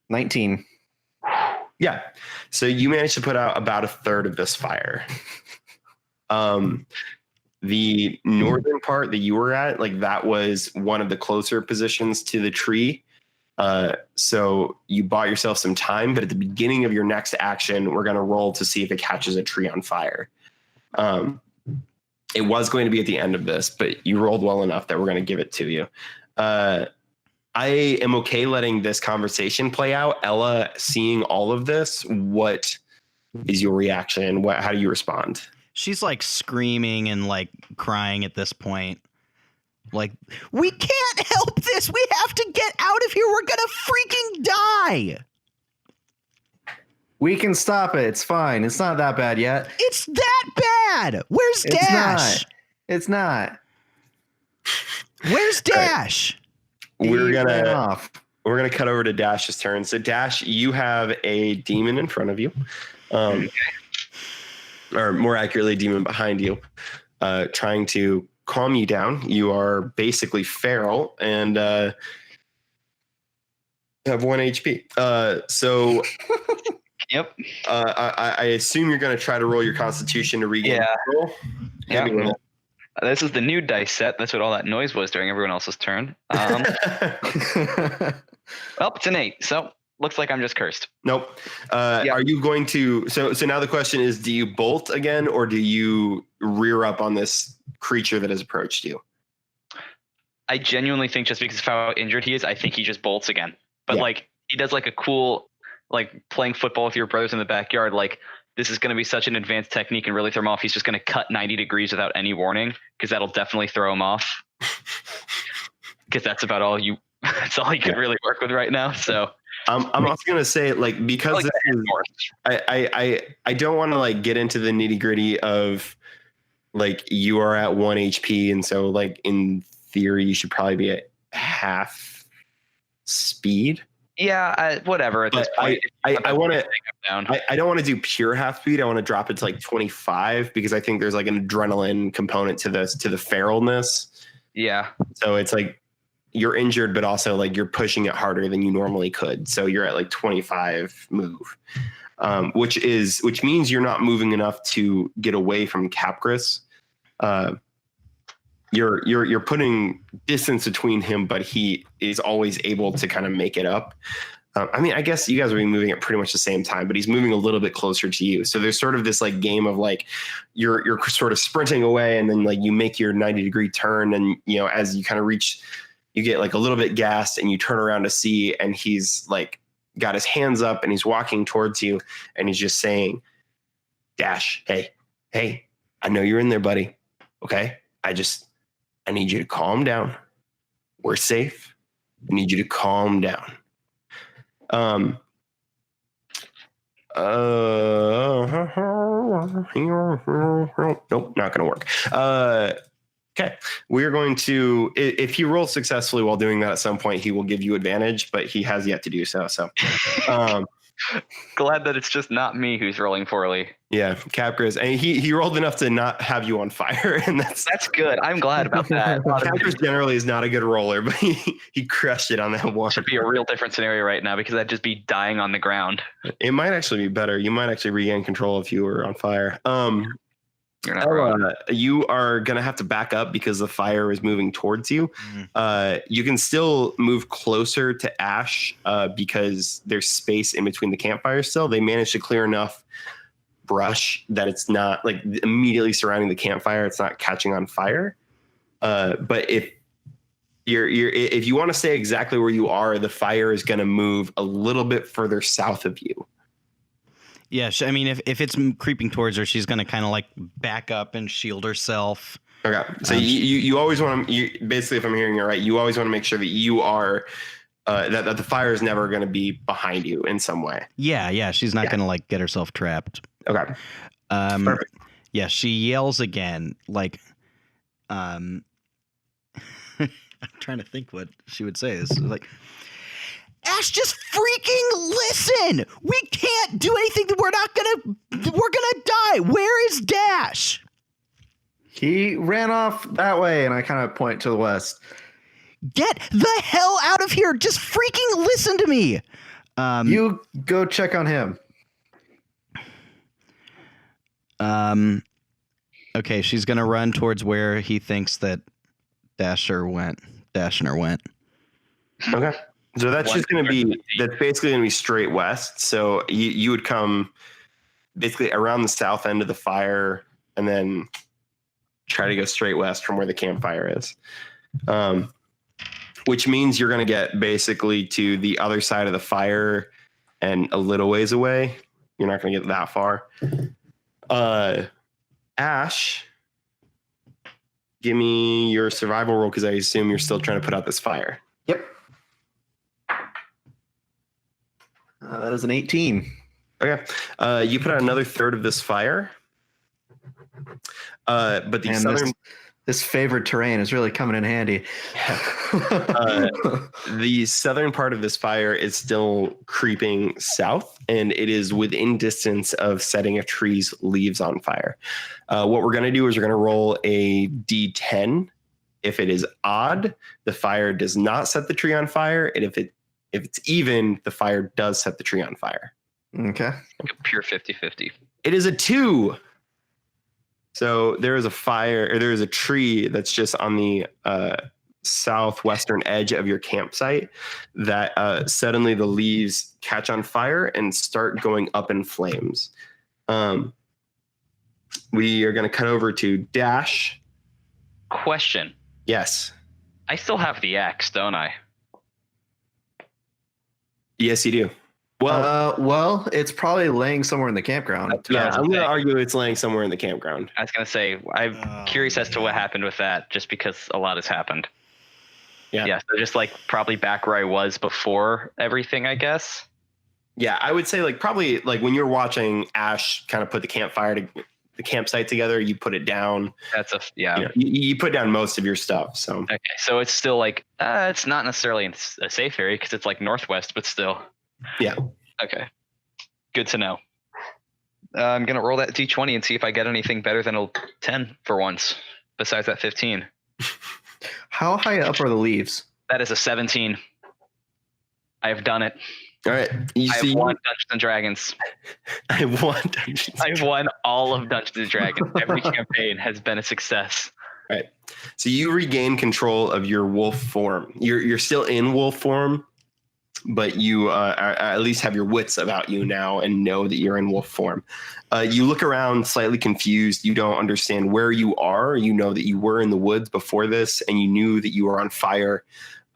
Speaker 2: 19.
Speaker 1: Yeah. So you managed to put out about a third of this fire. The northern part that you were at, like that was one of the closer positions to the tree. So you bought yourself some time, but at the beginning of your next action, we're going to roll to see if it catches a tree on fire. It was going to be at the end of this, but you rolled well enough that we're going to give it to you. I am okay letting this conversation play out. Ella, seeing all of this, what is your reaction? How do you respond?
Speaker 4: She's like screaming and like crying at this point. Like, we can't help this. We have to get out of here. We're going to freaking die.
Speaker 2: We can stop it. It's fine. It's not that bad yet.
Speaker 4: It's that bad. Where's Dash?
Speaker 2: It's not.
Speaker 4: Where's Dash?
Speaker 1: We're gonna cut over to Dash's turn. So Dash, you have a demon in front of you, or more accurately, a demon behind you, trying to calm you down. You are basically feral and have 1 HP. So
Speaker 3: Yep.
Speaker 1: I assume you're going to try to roll your Constitution to regain control.
Speaker 3: Yeah. This is the new dice set. That's what all that noise was during everyone else's turn. Well, it's an 8, so looks like I'm just cursed.
Speaker 1: Nope. Are you going to? So now the question is: do you bolt again, or do you rear up on this creature that has approached you?
Speaker 3: I genuinely think just because of how injured he is, I think he just bolts again. But like he does like a cool, like playing football with your brothers in the backyard. Like this is going to be such an advanced technique and really throw him off. He's just going to cut 90 degrees without any warning because that'll definitely throw him off. Because that's about all you. That's all you can really work with right now. So.
Speaker 1: I'm also gonna say, like, because
Speaker 3: like
Speaker 1: I don't want to like get into the nitty gritty of like you are at 1 HP, and so like in theory you should probably be at half speed.
Speaker 3: Yeah, whatever. At this point,
Speaker 1: I want to. I don't want to do pure half speed. I want to drop it to like 25 because I think there's like an adrenaline component to this, to the feralness. Yeah. So it's like. You're injured, but also like you're pushing it harder than you normally could. So you're at like 25 move, which means you're not moving enough to get away from Capgris. You're putting distance between him, but he is always able to kind of make it up. I mean, I guess you guys will be moving at pretty much the same time, but he's moving a little bit closer to you. So there's sort of this like game of like you're sort of sprinting away, and then like you make your 90-degree turn, and you know as you kind of reach. You get like a little bit gassed and you turn around to see, and he's like got his hands up and he's walking towards you and he's just saying, Dash, hey, I know you're in there, buddy. Okay. I need you to calm down. We're safe. I need you to calm down. Nope, not going to work. Okay, we're going to, if he rolls successfully while doing that at some point, he will give you advantage, but he has yet to do so. So
Speaker 3: glad that it's just not me who's rolling poorly.
Speaker 1: Yeah, Capgris. And he rolled enough to not have you on fire. And that's
Speaker 3: good. I'm glad about that.
Speaker 1: Capgris generally is not a good roller, but he crushed it on that one.
Speaker 3: Should be a real different scenario right now because I'd just be dying on the ground.
Speaker 1: It might actually be better. You might actually regain control if you were on fire. You are going to have to back up because the fire is moving towards you. You can still move closer to Ash because there's space in between the campfires still. They managed to clear enough brush that it's not like immediately surrounding the campfire. It's not catching on fire. But if if you want to stay exactly where you are, the fire is going to move a little bit further south of you.
Speaker 4: Yeah, I mean, if it's creeping towards her, she's going to kind of like back up and shield herself.
Speaker 1: Okay, so you always want to, basically, if I'm hearing you right, you always want to make sure that you are, that the fire is never going to be behind you in some way.
Speaker 4: Yeah, she's not going to like get herself trapped.
Speaker 1: Okay. Perfect.
Speaker 4: Yeah, she yells again, like, I'm trying to think what she would say. This is like, Ash, just freaking listen. We can't do anything. We're gonna die. Where is Dash?
Speaker 2: He ran off that way, and I kind of point to the west.
Speaker 4: Get the hell out of here. Just freaking listen to me.
Speaker 2: You go check on him.
Speaker 4: Okay, she's gonna run towards where he thinks that Dashner went.
Speaker 1: Okay. So that's just going to be, that's basically going to be straight west. So you would come basically around the south end of the fire and then try to go straight west from where the campfire is. Which means you're going to get basically to the other side of the fire and a little ways away. You're not going to get that far. Ash, give me your survival roll because I assume you're still trying to put out this fire.
Speaker 2: Yep. That is an 18.
Speaker 1: Okay. You put out another third of this fire. But the
Speaker 2: And
Speaker 1: southern
Speaker 2: this favored terrain is really coming in handy.
Speaker 1: the southern part of this fire is still creeping south, and it is within distance of setting a tree's leaves on fire. What we're going to do is we're going to roll a d10. If it is odd, the fire does not set the tree on fire, and if it's even, the fire does set the tree on fire.
Speaker 2: Okay.
Speaker 3: Like a pure 50-50.
Speaker 1: It is a 2. So there is a fire, or there is a tree that's just on the southwestern edge of your campsite that suddenly the leaves catch on fire and start going up in flames. We are going to cut over to Dash.
Speaker 3: Question.
Speaker 1: Yes.
Speaker 3: I still have the axe, don't I?
Speaker 1: Yes, you do.
Speaker 2: Well, it's probably laying somewhere in the campground.
Speaker 1: Yeah, I'm going to argue it's laying somewhere in the campground.
Speaker 3: I was going to say, I'm curious as to what happened with that, just because a lot has happened.
Speaker 1: Yeah.
Speaker 3: So just like probably back where I was before everything, I guess.
Speaker 1: Yeah, I would say like probably like when you're watching Ash kind of put the campsite together, you put it down.
Speaker 3: That's
Speaker 1: You put down most of your stuff. So
Speaker 3: okay, so it's still like it's not necessarily in a safe area because it's like northwest, but still.
Speaker 1: Yeah.
Speaker 3: Okay. Good to know. I'm gonna roll that d20 and see if I get anything better than a 10 for once. Besides that 15.
Speaker 2: How high up are the leaves?
Speaker 3: That is a 17. I have done it.
Speaker 1: All right. You
Speaker 3: I've
Speaker 1: see,
Speaker 3: won Dungeons and Dragons.
Speaker 1: I won Dungeons.
Speaker 3: I've won all of Dungeons and Dragons. Every campaign has been a success.
Speaker 1: Right. So you regain control of your wolf form. You're still in wolf form, but you at least have your wits about you now and know that you're in wolf form. You look around slightly confused. You don't understand where you are. You know that you were in the woods before this, and you knew that you were on fire.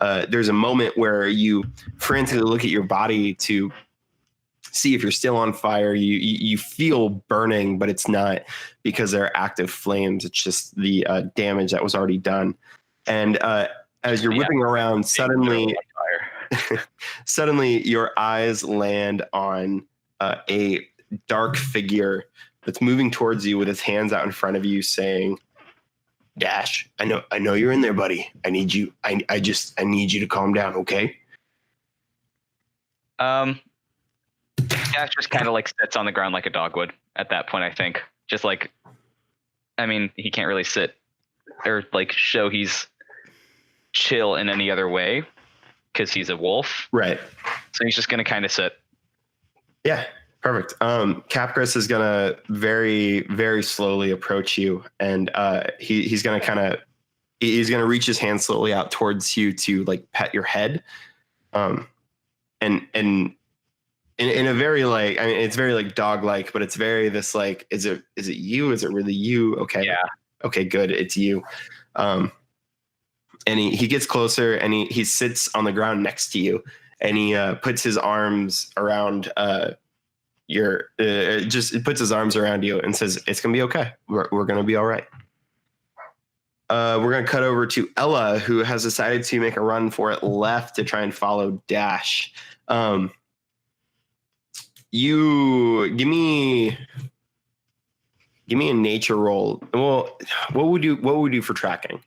Speaker 1: There's a moment where you frantically look at your body to see if you're still on fire. You feel burning, but it's not because there are active flames. It's just the damage that was already done. And as you're whipping around, suddenly your eyes land on a dark figure that's moving towards you with his hands out in front of you, saying, Dash, I know you're in there, buddy. I need you. I need you to calm down, okay?
Speaker 3: Dash just kind of like sits on the ground like a dog would at that point, I think. Just like, I mean, he can't really sit or like show he's chill in any other way because he's a wolf.
Speaker 1: Right.
Speaker 3: So he's just going to kind of sit.
Speaker 1: Yeah. Perfect. Capgras is gonna very, very slowly approach you, and he's gonna reach his hand slowly out towards you to like pet your head, and in a very like, I mean, it's very like dog like, but it's very this like, is it you? Is it really you? Okay.
Speaker 3: Yeah.
Speaker 1: Okay. Good. It's you. And he gets closer and he sits on the ground next to you, and he puts his arms around just puts his arms around you and says, it's gonna be okay. We're gonna be all right. We're gonna cut over to Ella, who has decided to make a run for it left to try and follow Dash. You give me a nature roll. Well, what would we do for tracking?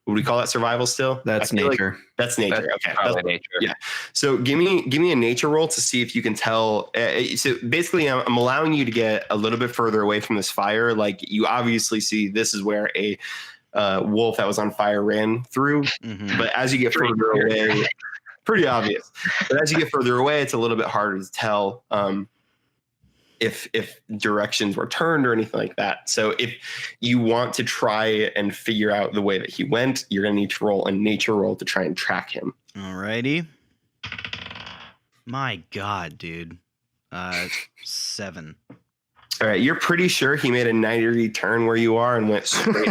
Speaker 1: Would we call that survival still?
Speaker 2: That's nature.
Speaker 1: That's nature.
Speaker 3: That's
Speaker 1: okay.
Speaker 3: probably nature.
Speaker 1: Yeah. So give me a nature roll to see if you can tell. So basically, I'm allowing you to get a little bit further away from this fire. Like you obviously see, this is where a wolf that was on fire ran through.
Speaker 4: Mhm.
Speaker 1: But as you get further away, pretty obvious. But as you get further away, it's a little bit harder to tell if directions were turned or anything like that. So if you want to try and figure out the way that he went, you're going to need to roll a nature roll to try and track him.
Speaker 4: Alrighty. My God, dude. 7.
Speaker 1: All right, you're pretty sure he made a 90-degree turn where you are and went straight.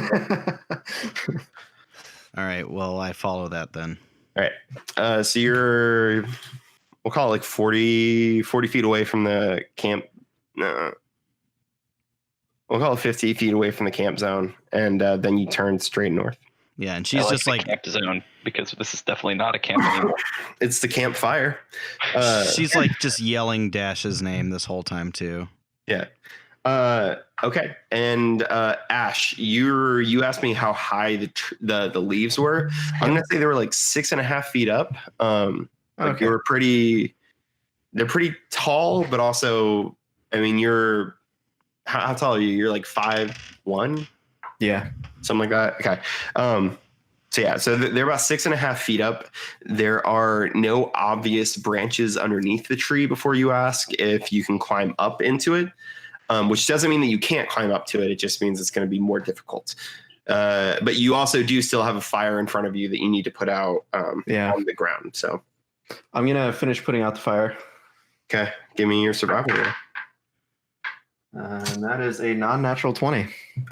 Speaker 4: All right. Well, I follow that then.
Speaker 1: All right. So you're, we'll call it like 40 feet away from the camp. No. We'll call it 50 feet away from the camp zone. And then you turn straight north.
Speaker 4: Yeah, and she's
Speaker 3: I
Speaker 4: just
Speaker 3: the
Speaker 4: like
Speaker 3: camp zone because this is definitely not a camp anymore.
Speaker 1: It's the campfire.
Speaker 4: she's like just yelling Dash's name this whole time too.
Speaker 1: Yeah. Okay. And Ash, you asked me how high the leaves were. I'm gonna say they were like 6.5 feet up. Like
Speaker 2: Okay.
Speaker 1: they're pretty tall, but also, I mean, how tall are you? You're like 5'1",
Speaker 2: Yeah.
Speaker 1: something like that. Okay. So they're about 6.5 feet up. There are no obvious branches underneath the tree before you ask if you can climb up into it. Which doesn't mean that you can't climb up to it. It just means it's going to be more difficult. But you also do still have a fire in front of you that you need to put out on the ground. So
Speaker 2: I'm going to finish putting out the fire.
Speaker 1: okay, give me your survival roll.
Speaker 2: And that is a non-natural 20.
Speaker 1: All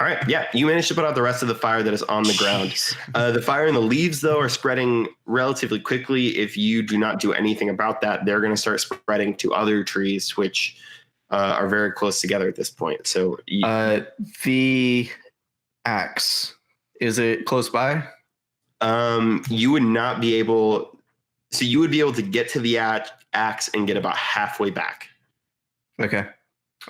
Speaker 1: right, yeah, you managed to put out the rest of the fire that is on the ground. The fire and the leaves, though, are spreading relatively quickly. If you do not do anything about that, they're going to start spreading to other trees, which are very close together at this point. So
Speaker 2: the axe, is it close by?
Speaker 1: you would not be able. So you would be able to get to the axe and get about halfway back.
Speaker 2: Okay.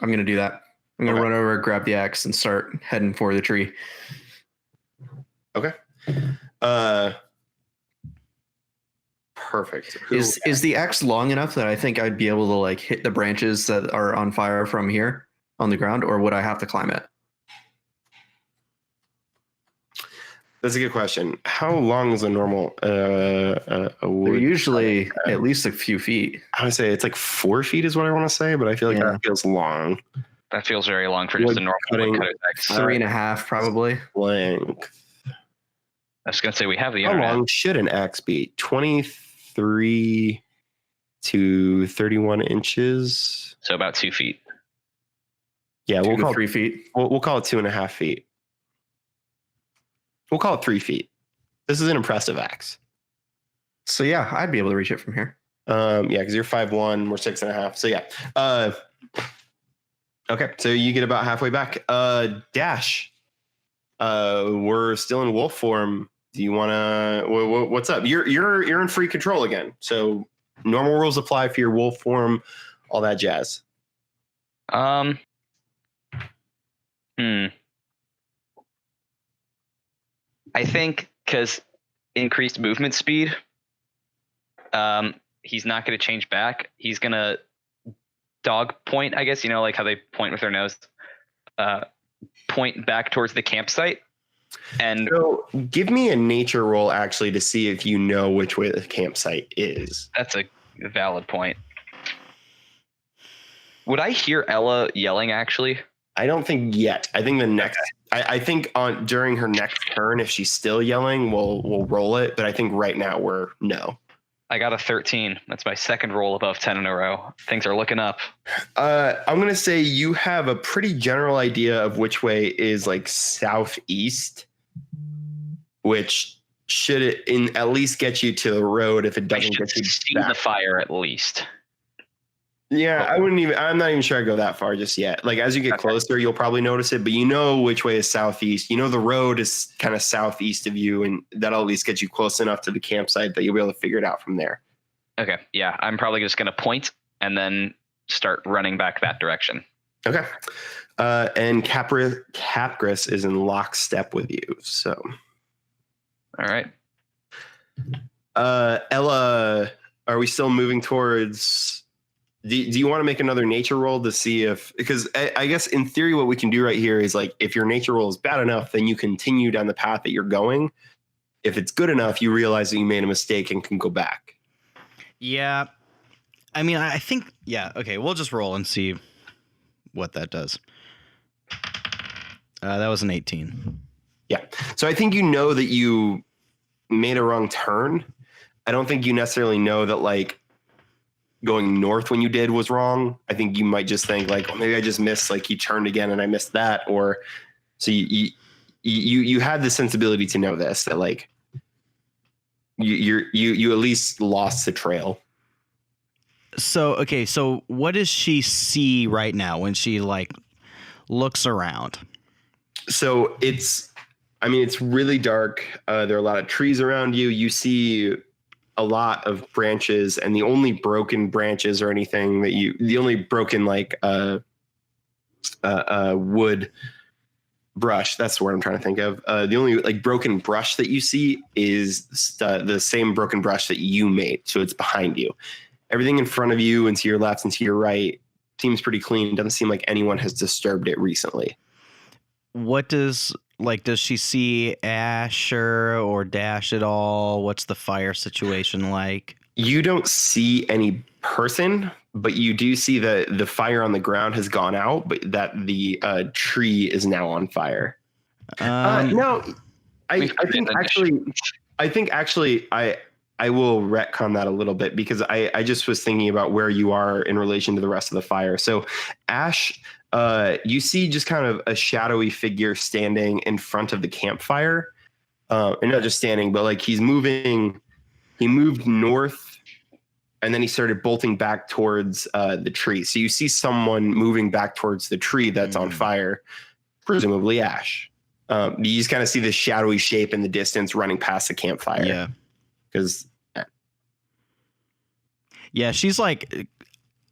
Speaker 2: I'm going to do that. I'm going to run over, grab the axe, and start heading for the tree.
Speaker 1: Okay. Perfect.
Speaker 2: Is the axe long enough that I think I'd be able to like hit the branches that are on fire from here on the ground, or would I have to climb it?
Speaker 1: That's a good question. How long is a normal
Speaker 2: They're
Speaker 1: wood?
Speaker 2: usually at least a few feet.
Speaker 1: I would say it's like 4 feet is what I want to say, but I feel like
Speaker 2: Yeah.
Speaker 1: that feels long.
Speaker 3: That feels very long for just a normal
Speaker 1: cutting-
Speaker 3: woodcutter's axe.
Speaker 2: 3.5 probably.
Speaker 1: Length.
Speaker 3: I was gonna say we have the
Speaker 1: How
Speaker 3: internet.
Speaker 1: long should an axe be? 23 to 31 inches.
Speaker 3: So about 2 feet.
Speaker 1: Yeah,
Speaker 2: 2
Speaker 1: we'll
Speaker 2: to
Speaker 1: call
Speaker 2: 3 feet.
Speaker 1: we'll call it 2.5 feet. We'll call it 3 feet. This is an impressive axe.
Speaker 2: So yeah, I'd be able to reach it from here.
Speaker 1: Yeah, because you're 5'1", we're 6.5. So yeah. Okay, so you get about halfway back. Dash. We're still in wolf form. Do you want to? What's up? You're in free control again. So normal rules apply for your wolf form, all that jazz.
Speaker 3: I think because increased movement speed, he's not going to change back. He's going to dog point, I guess, like how they point with their nose, point back towards the campsite. And
Speaker 1: So give me a nature roll actually to see if you know which way the campsite is.
Speaker 3: that's a valid point. Would I hear Ella yelling actually?
Speaker 1: I don't think yet. I think the next. I think during her next turn, if she's still yelling, we'll roll it. But I think right now we're no.
Speaker 3: I got a 13. That's my second roll above 10 in a row. Things are looking up.
Speaker 1: I'm gonna say you have a pretty general idea of which way is like southeast, which should at least get you to the road if it
Speaker 3: I
Speaker 1: doesn't
Speaker 3: should
Speaker 1: get you
Speaker 3: see
Speaker 1: back.
Speaker 3: the fire at least.
Speaker 1: Yeah, I'm not even sure I go that far just yet. Like as you get closer, you'll probably notice it, but you know which way is southeast. You know the road is kind of southeast of you, and that'll at least get you close enough to the campsite that you'll be able to figure it out from there.
Speaker 3: Okay, yeah, I'm probably just gonna point and then start running back that direction.
Speaker 1: Okay. And Capgris is in lockstep with you. So
Speaker 3: All right.
Speaker 1: Ella, are we still moving towards? Do you want to make another nature roll to see if? Because I guess in theory, what we can do right here is like if your nature roll is bad enough, then you continue down the path that you're going. If it's good enough, you realize that you made a mistake and can go back.
Speaker 4: Yeah. I mean, I think, yeah. Okay, we'll just roll and see what that does. That was an 18.
Speaker 1: Yeah. So I think you know that you made a wrong turn. I don't think you necessarily know that like going north when you did was wrong. I think you might just think like, oh, maybe I just missed, like he turned again and I missed that. Or so you had the sensibility to know this, that like you at least lost the trail.
Speaker 4: So, okay, so what does she see right now when she like looks around?
Speaker 1: So it's really dark. There are a lot of trees around you. You see a lot of branches, and the only broken branches or anything the only broken like wood brush, that's the word I'm trying to think of. The only like broken brush that you see is the same broken brush that you made. So it's behind you. Everything in front of you and to your left and to your right seems pretty clean. It doesn't seem like anyone has disturbed it recently.
Speaker 4: What does she see Asher or Dash at all? What's the fire situation like?
Speaker 1: You don't see any person, but you do see the fire on the ground has gone out, but that the tree is now on fire. No, I think actually I will retcon that a little bit, because I just was thinking about where you are in relation to the rest of the fire. So Ash, you see just kind of a shadowy figure standing in front of the campfire, and not just standing, but like he's moving. He moved north, and then he started bolting back towards the tree. So you see someone moving back towards the tree that's on fire, presumably Ash. You just kind of see the shadowy shape in the distance running past the campfire.
Speaker 4: Yeah.
Speaker 1: Because
Speaker 4: yeah, she's like,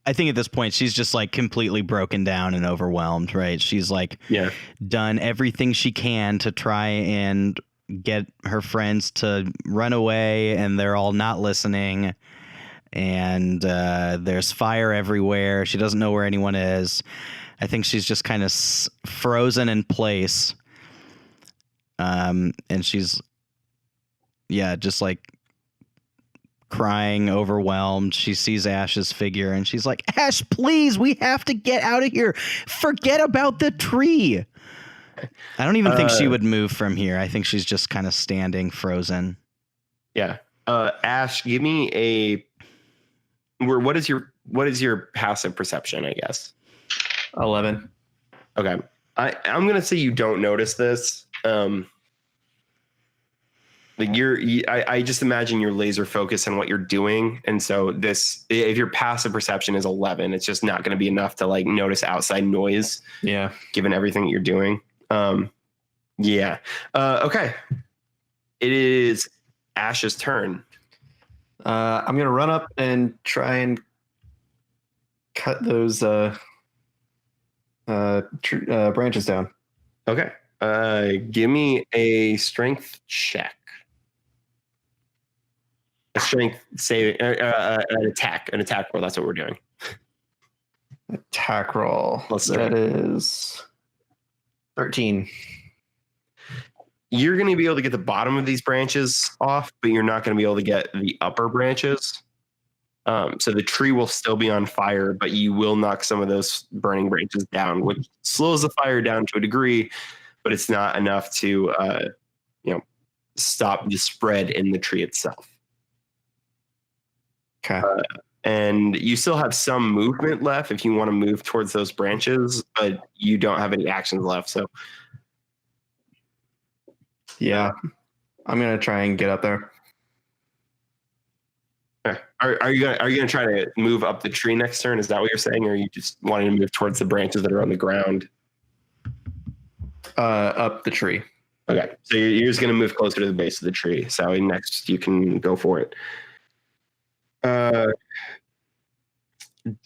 Speaker 4: I think at this point she's just like completely broken down and overwhelmed, right? She's like done everything she can to try and get her friends to run away, and they're all not listening. And there's fire everywhere. She doesn't know where anyone is. I think she's just kind of frozen in place. And she's, just like crying, overwhelmed. She sees Ash's figure and she's like, Ash, please, we have to get out of here. Forget about the tree. I don't even think she would move from here. I think she's just kind of standing frozen.
Speaker 1: Yeah. Ash, give me what is your passive perception, I guess?
Speaker 2: 11.
Speaker 1: Okay. I'm going to say you don't notice this. Like I just imagine you're laser focused on what you're doing. And so if your passive perception is 11, it's just not going to be enough to like notice outside noise.
Speaker 2: Yeah.
Speaker 1: Given everything that you're doing. Okay. It is Ash's turn.
Speaker 2: I'm going to run up and try and cut those branches down.
Speaker 1: Okay. Give me a strength check. A strength save, an attack roll. That's what we're doing.
Speaker 2: Attack roll. That is 13.
Speaker 1: You're going to be able to get the bottom of these branches off, but you're not going to be able to get the upper branches. So the tree will still be on fire, but you will knock some of those burning branches down, which slows the fire down to a degree, but it's not enough to, stop the spread in the tree itself.
Speaker 2: Okay.
Speaker 1: And you still have some movement left if you want to move towards those branches, but you don't have any actions left. So,
Speaker 2: yeah, I'm gonna try and get up there.
Speaker 1: Okay. Are you gonna try to move up the tree next turn? Is that what you're saying, or are you just wanting to move towards the branches that are on the ground?
Speaker 2: Up the tree.
Speaker 1: Okay, so you're just gonna move closer to the base of the tree. So next, you can go for it.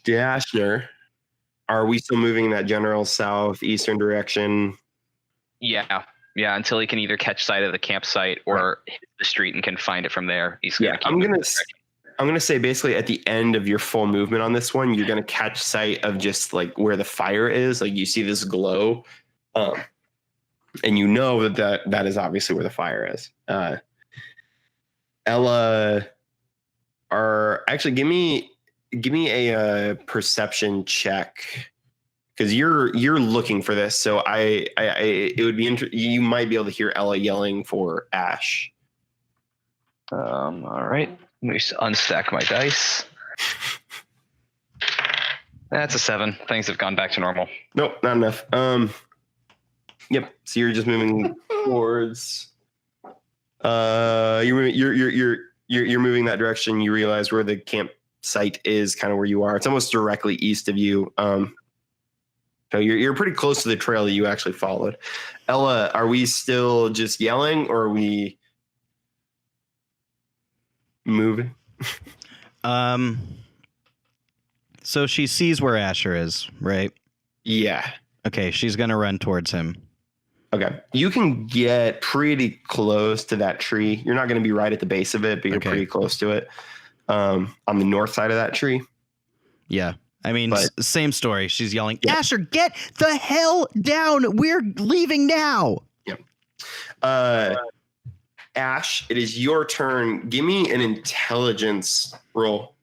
Speaker 1: Dashner, are we still moving in that general southeastern direction?
Speaker 3: Yeah, until he can either catch sight of the campsite or hit the street and can find it from there.
Speaker 1: I'm gonna say basically at the end of your full movement on this one, you're gonna catch sight of just like where the fire is. Like you see this glow, and you know that is obviously where the fire is. Ella, are actually give me a perception check because you're looking for this. So I it would be you might be able to hear Ella yelling for Ash.
Speaker 3: All right. Let me unstack my dice. That's a 7. Things have gone back to normal.
Speaker 1: Nope, not enough. Yep. So you're just moving towards. You're moving that direction. You realize where the campsite is, kind of where you are. It's almost directly east of you. So you're pretty close to the trail that you actually followed. Ella, are we still just yelling, or are we moving?
Speaker 4: So she sees where Asher is, right?
Speaker 1: Yeah.
Speaker 4: Okay, she's gonna run towards him.
Speaker 1: Okay. You can get pretty close to that tree. You're not going to be right at the base of it, but you're
Speaker 4: Okay.
Speaker 1: pretty close to it. On the north side of that tree.
Speaker 4: Yeah. I mean,
Speaker 1: But-
Speaker 4: same story. She's yelling,
Speaker 1: Yeah.
Speaker 4: Asher, get the hell down. We're leaving now.
Speaker 1: Ash, it is your turn. Give me an intelligence roll.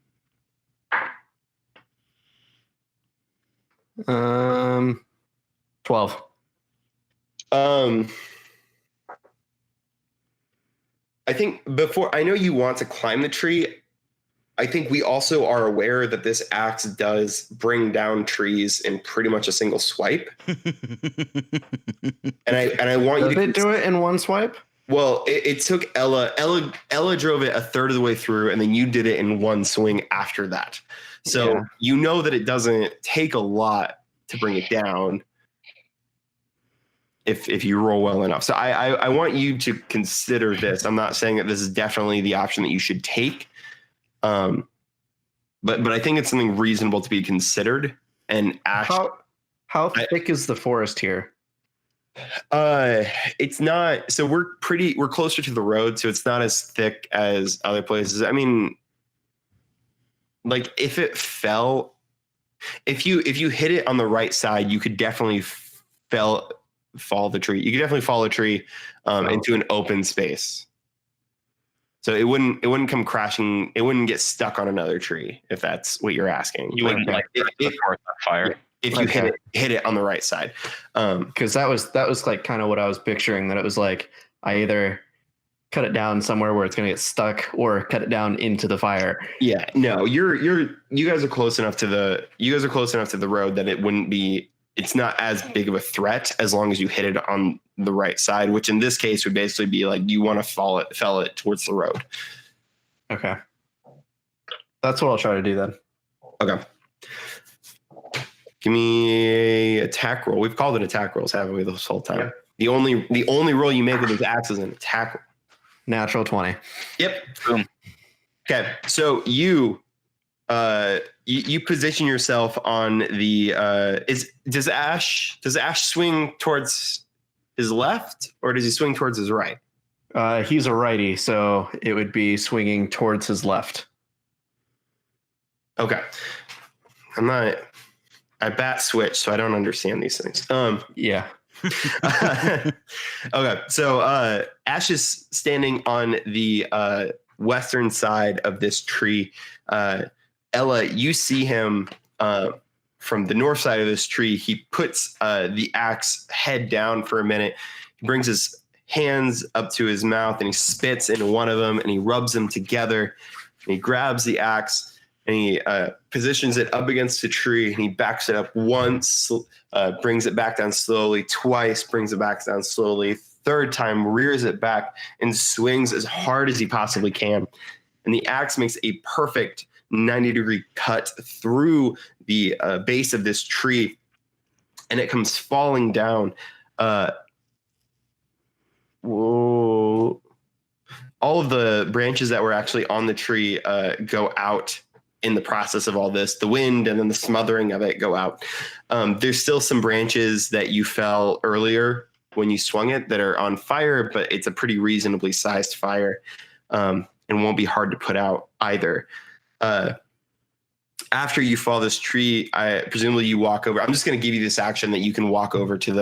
Speaker 2: 12.
Speaker 1: I think I know you want to climb the tree. I think we also are aware that this axe does bring down trees in pretty much a single swipe. And I want you
Speaker 2: Did
Speaker 1: to
Speaker 2: it do it in one swipe?
Speaker 1: Well, it took Ella drove it a third of the way through, and then you did it in one swing after that. So
Speaker 2: Yeah.
Speaker 1: you know that it doesn't take a lot to bring it down if you roll well enough. So I want you to consider this. I'm not saying that this is definitely the option that you should take. But I think it's something reasonable to be considered. And Ash,
Speaker 2: How thick is the forest here?
Speaker 1: it's not. So we're closer to the road, so it's not as thick as other places. I mean, like if it fell, if you hit it on the right side, you could definitely fall the tree. You could definitely fall a tree into an open space. So it wouldn't come crashing. It wouldn't get stuck on another tree if that's what you're asking.
Speaker 3: You wouldn't like
Speaker 1: if
Speaker 3: that fire.
Speaker 1: if you hit it on the right side.
Speaker 2: Because that was like kind of what I was picturing. That it was like I either cut it down somewhere where it's gonna get stuck, or cut it down into the fire.
Speaker 1: Yeah, no, you guys are close enough to the road that it wouldn't be. It's not as big of a threat as long as you hit it on the right side, which in this case would basically be like you want to fell it towards the road.
Speaker 2: Okay, that's what I'll try to do then.
Speaker 1: Okay. Give me a attack roll. We've called it attack rolls, haven't we, this whole time?
Speaker 2: Yep.
Speaker 1: The only roll you make with this axe is an attack roll.
Speaker 2: Natural 20.
Speaker 1: Yep.
Speaker 3: Boom.
Speaker 1: Okay. So you position yourself on the does Ash swing towards his left, or does he swing towards his right?
Speaker 2: He's a righty, so it would be swinging towards his left.
Speaker 1: Okay. I bat switch, so I don't understand these things.
Speaker 2: Yeah.
Speaker 1: Okay. So Ash is standing on the western side of this tree. Ella, you see him from the north side of this tree. He puts the axe head down for a minute. He brings his hands up to his mouth and he spits into one of them and he rubs them together. And he grabs the axe and he positions it up against the tree and he backs it up once, brings it back down slowly, twice, brings it back down slowly, third time, rears it back and swings as hard as he possibly can. And the axe makes a perfect 90-degree cut through the base of this tree and it comes falling down. Whoa. All of the branches that were actually on the tree go out in the process of all this. The wind and then the smothering of it go out. There's still some branches that you fell earlier when you swung it that are on fire, but it's a pretty reasonably sized fire and won't be hard to put out either. After you fall this tree, presumably you walk over. I'm just going to give you this action that you can walk over to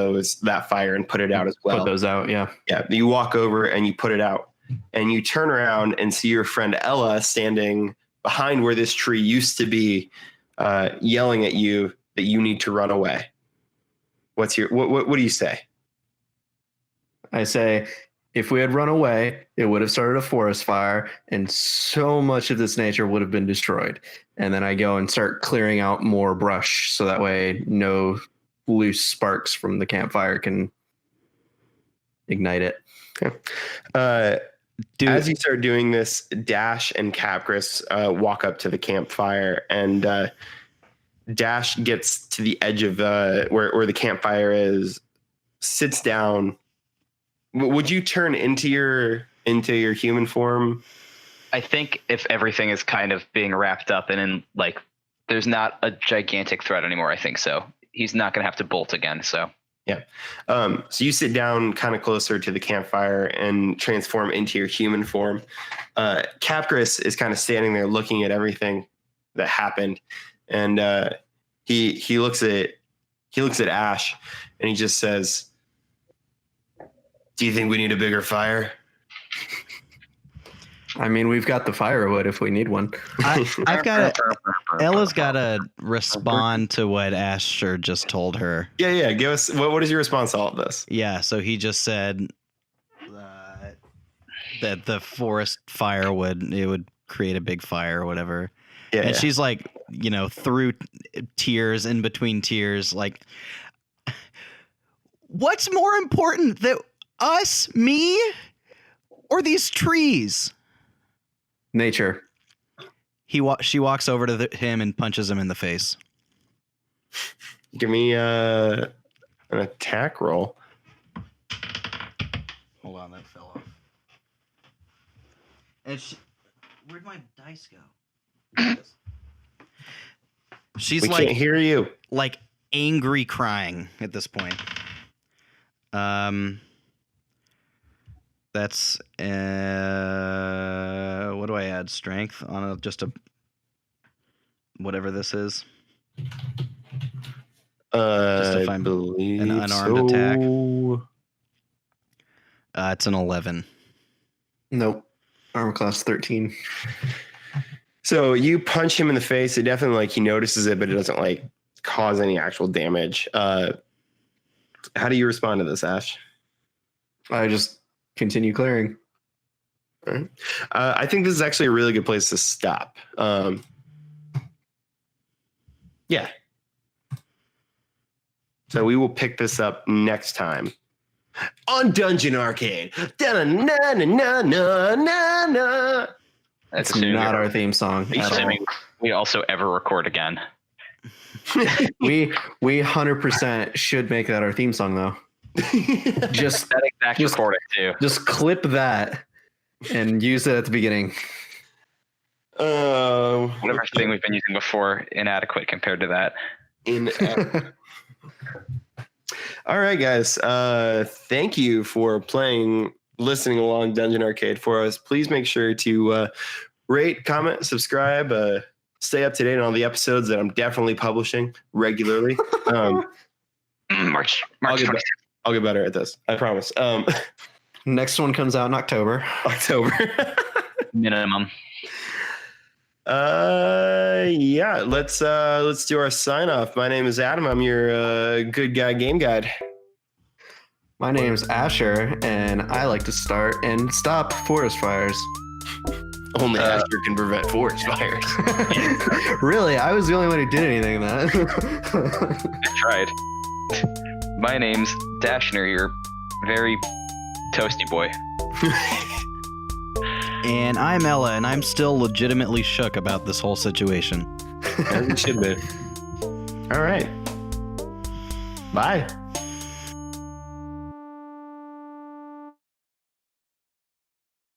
Speaker 1: that fire and put it out as well.
Speaker 2: Put those out, yeah.
Speaker 1: Yeah, you walk over and you put it out. And you turn around and see your friend Ella standing behind where this tree used to be, yelling at you that you need to run away. What do you say?
Speaker 2: I say, if we had run away, it would have started a forest fire, and so much of this nature would have been destroyed. And then I go and start clearing out more brush, so that way no loose sparks from the campfire can ignite it.
Speaker 1: As you start doing this, Dash and Capris walk up to the campfire, and Dash gets to the edge of where the campfire is, sits down. Would you turn into your human form?
Speaker 3: I think if everything is kind of being wrapped up and in like, there's not a gigantic threat anymore. I think so. He's not going to have to bolt again. So
Speaker 1: yeah. So you sit down kind of closer to the campfire and transform into your human form. Capris is kind of standing there looking at everything that happened, and he looks at Ash, and he just says, "Do you think we need a bigger fire?"
Speaker 2: I mean, we've got the firewood if we need one.
Speaker 4: I've got Ella's got to respond to what Asher just told her.
Speaker 1: Yeah. Give us what is your response to all of this?
Speaker 4: Yeah, so he just said that the forest fire would create a big fire or whatever.
Speaker 1: Yeah,
Speaker 4: and she's like, through tears, in between tears, like, what's more important, that us, me, or these trees?
Speaker 2: Nature.
Speaker 4: She walks over to him and punches him in the face.
Speaker 1: Give me an attack roll.
Speaker 4: Hold on, that fell off. And where'd my dice go? She's
Speaker 1: We
Speaker 4: like,
Speaker 1: can't hear you.
Speaker 4: like angry crying at this point. That's what do I add? Strength on just a whatever this is. Just if I'm
Speaker 1: believe
Speaker 4: an unarmed attack.
Speaker 1: so.
Speaker 4: It's an 11.
Speaker 2: Nope. Armor class 13.
Speaker 1: So you punch him in the face. It definitely he notices it, but it doesn't cause any actual damage. How do you respond to this, Ash?
Speaker 2: I just continue clearing.
Speaker 1: All right. I think this is actually a really good place to stop. Yeah. So we will pick this up next time on Dungeon Arcade. Da-na-na-na-na-na-na.
Speaker 2: That's
Speaker 3: assuming
Speaker 2: not our theme song at all.
Speaker 3: assuming we also ever record again.
Speaker 2: We 100% should make that our theme song, though. Just
Speaker 3: That exact
Speaker 2: Just-
Speaker 3: recording too.
Speaker 2: clip that and use it at the beginning.
Speaker 3: Whatever thing we've been using before, inadequate compared to that.
Speaker 1: All right, guys. Thank you for listening along Dungeon Arcade for us. Please make sure to rate, comment, subscribe, stay up to date on all the episodes that I'm definitely publishing regularly.
Speaker 3: March
Speaker 1: I'll
Speaker 3: 26th.
Speaker 1: get better at this. I promise.
Speaker 2: Next one comes out in October.
Speaker 1: October.
Speaker 3: Minimum.
Speaker 1: Yeah, let's do our sign off. My name is Adam. I'm your good guy game guide.
Speaker 2: My name's Asher, and I like to start and stop forest fires.
Speaker 1: Only Asher can prevent forest fires.
Speaker 2: Really? I was the only one who did anything in that.
Speaker 3: I tried. My name's Dashner, your very toasty boy.
Speaker 4: And I'm Ella, and I'm still legitimately shook about this whole situation.
Speaker 1: As it should be. All right. Bye.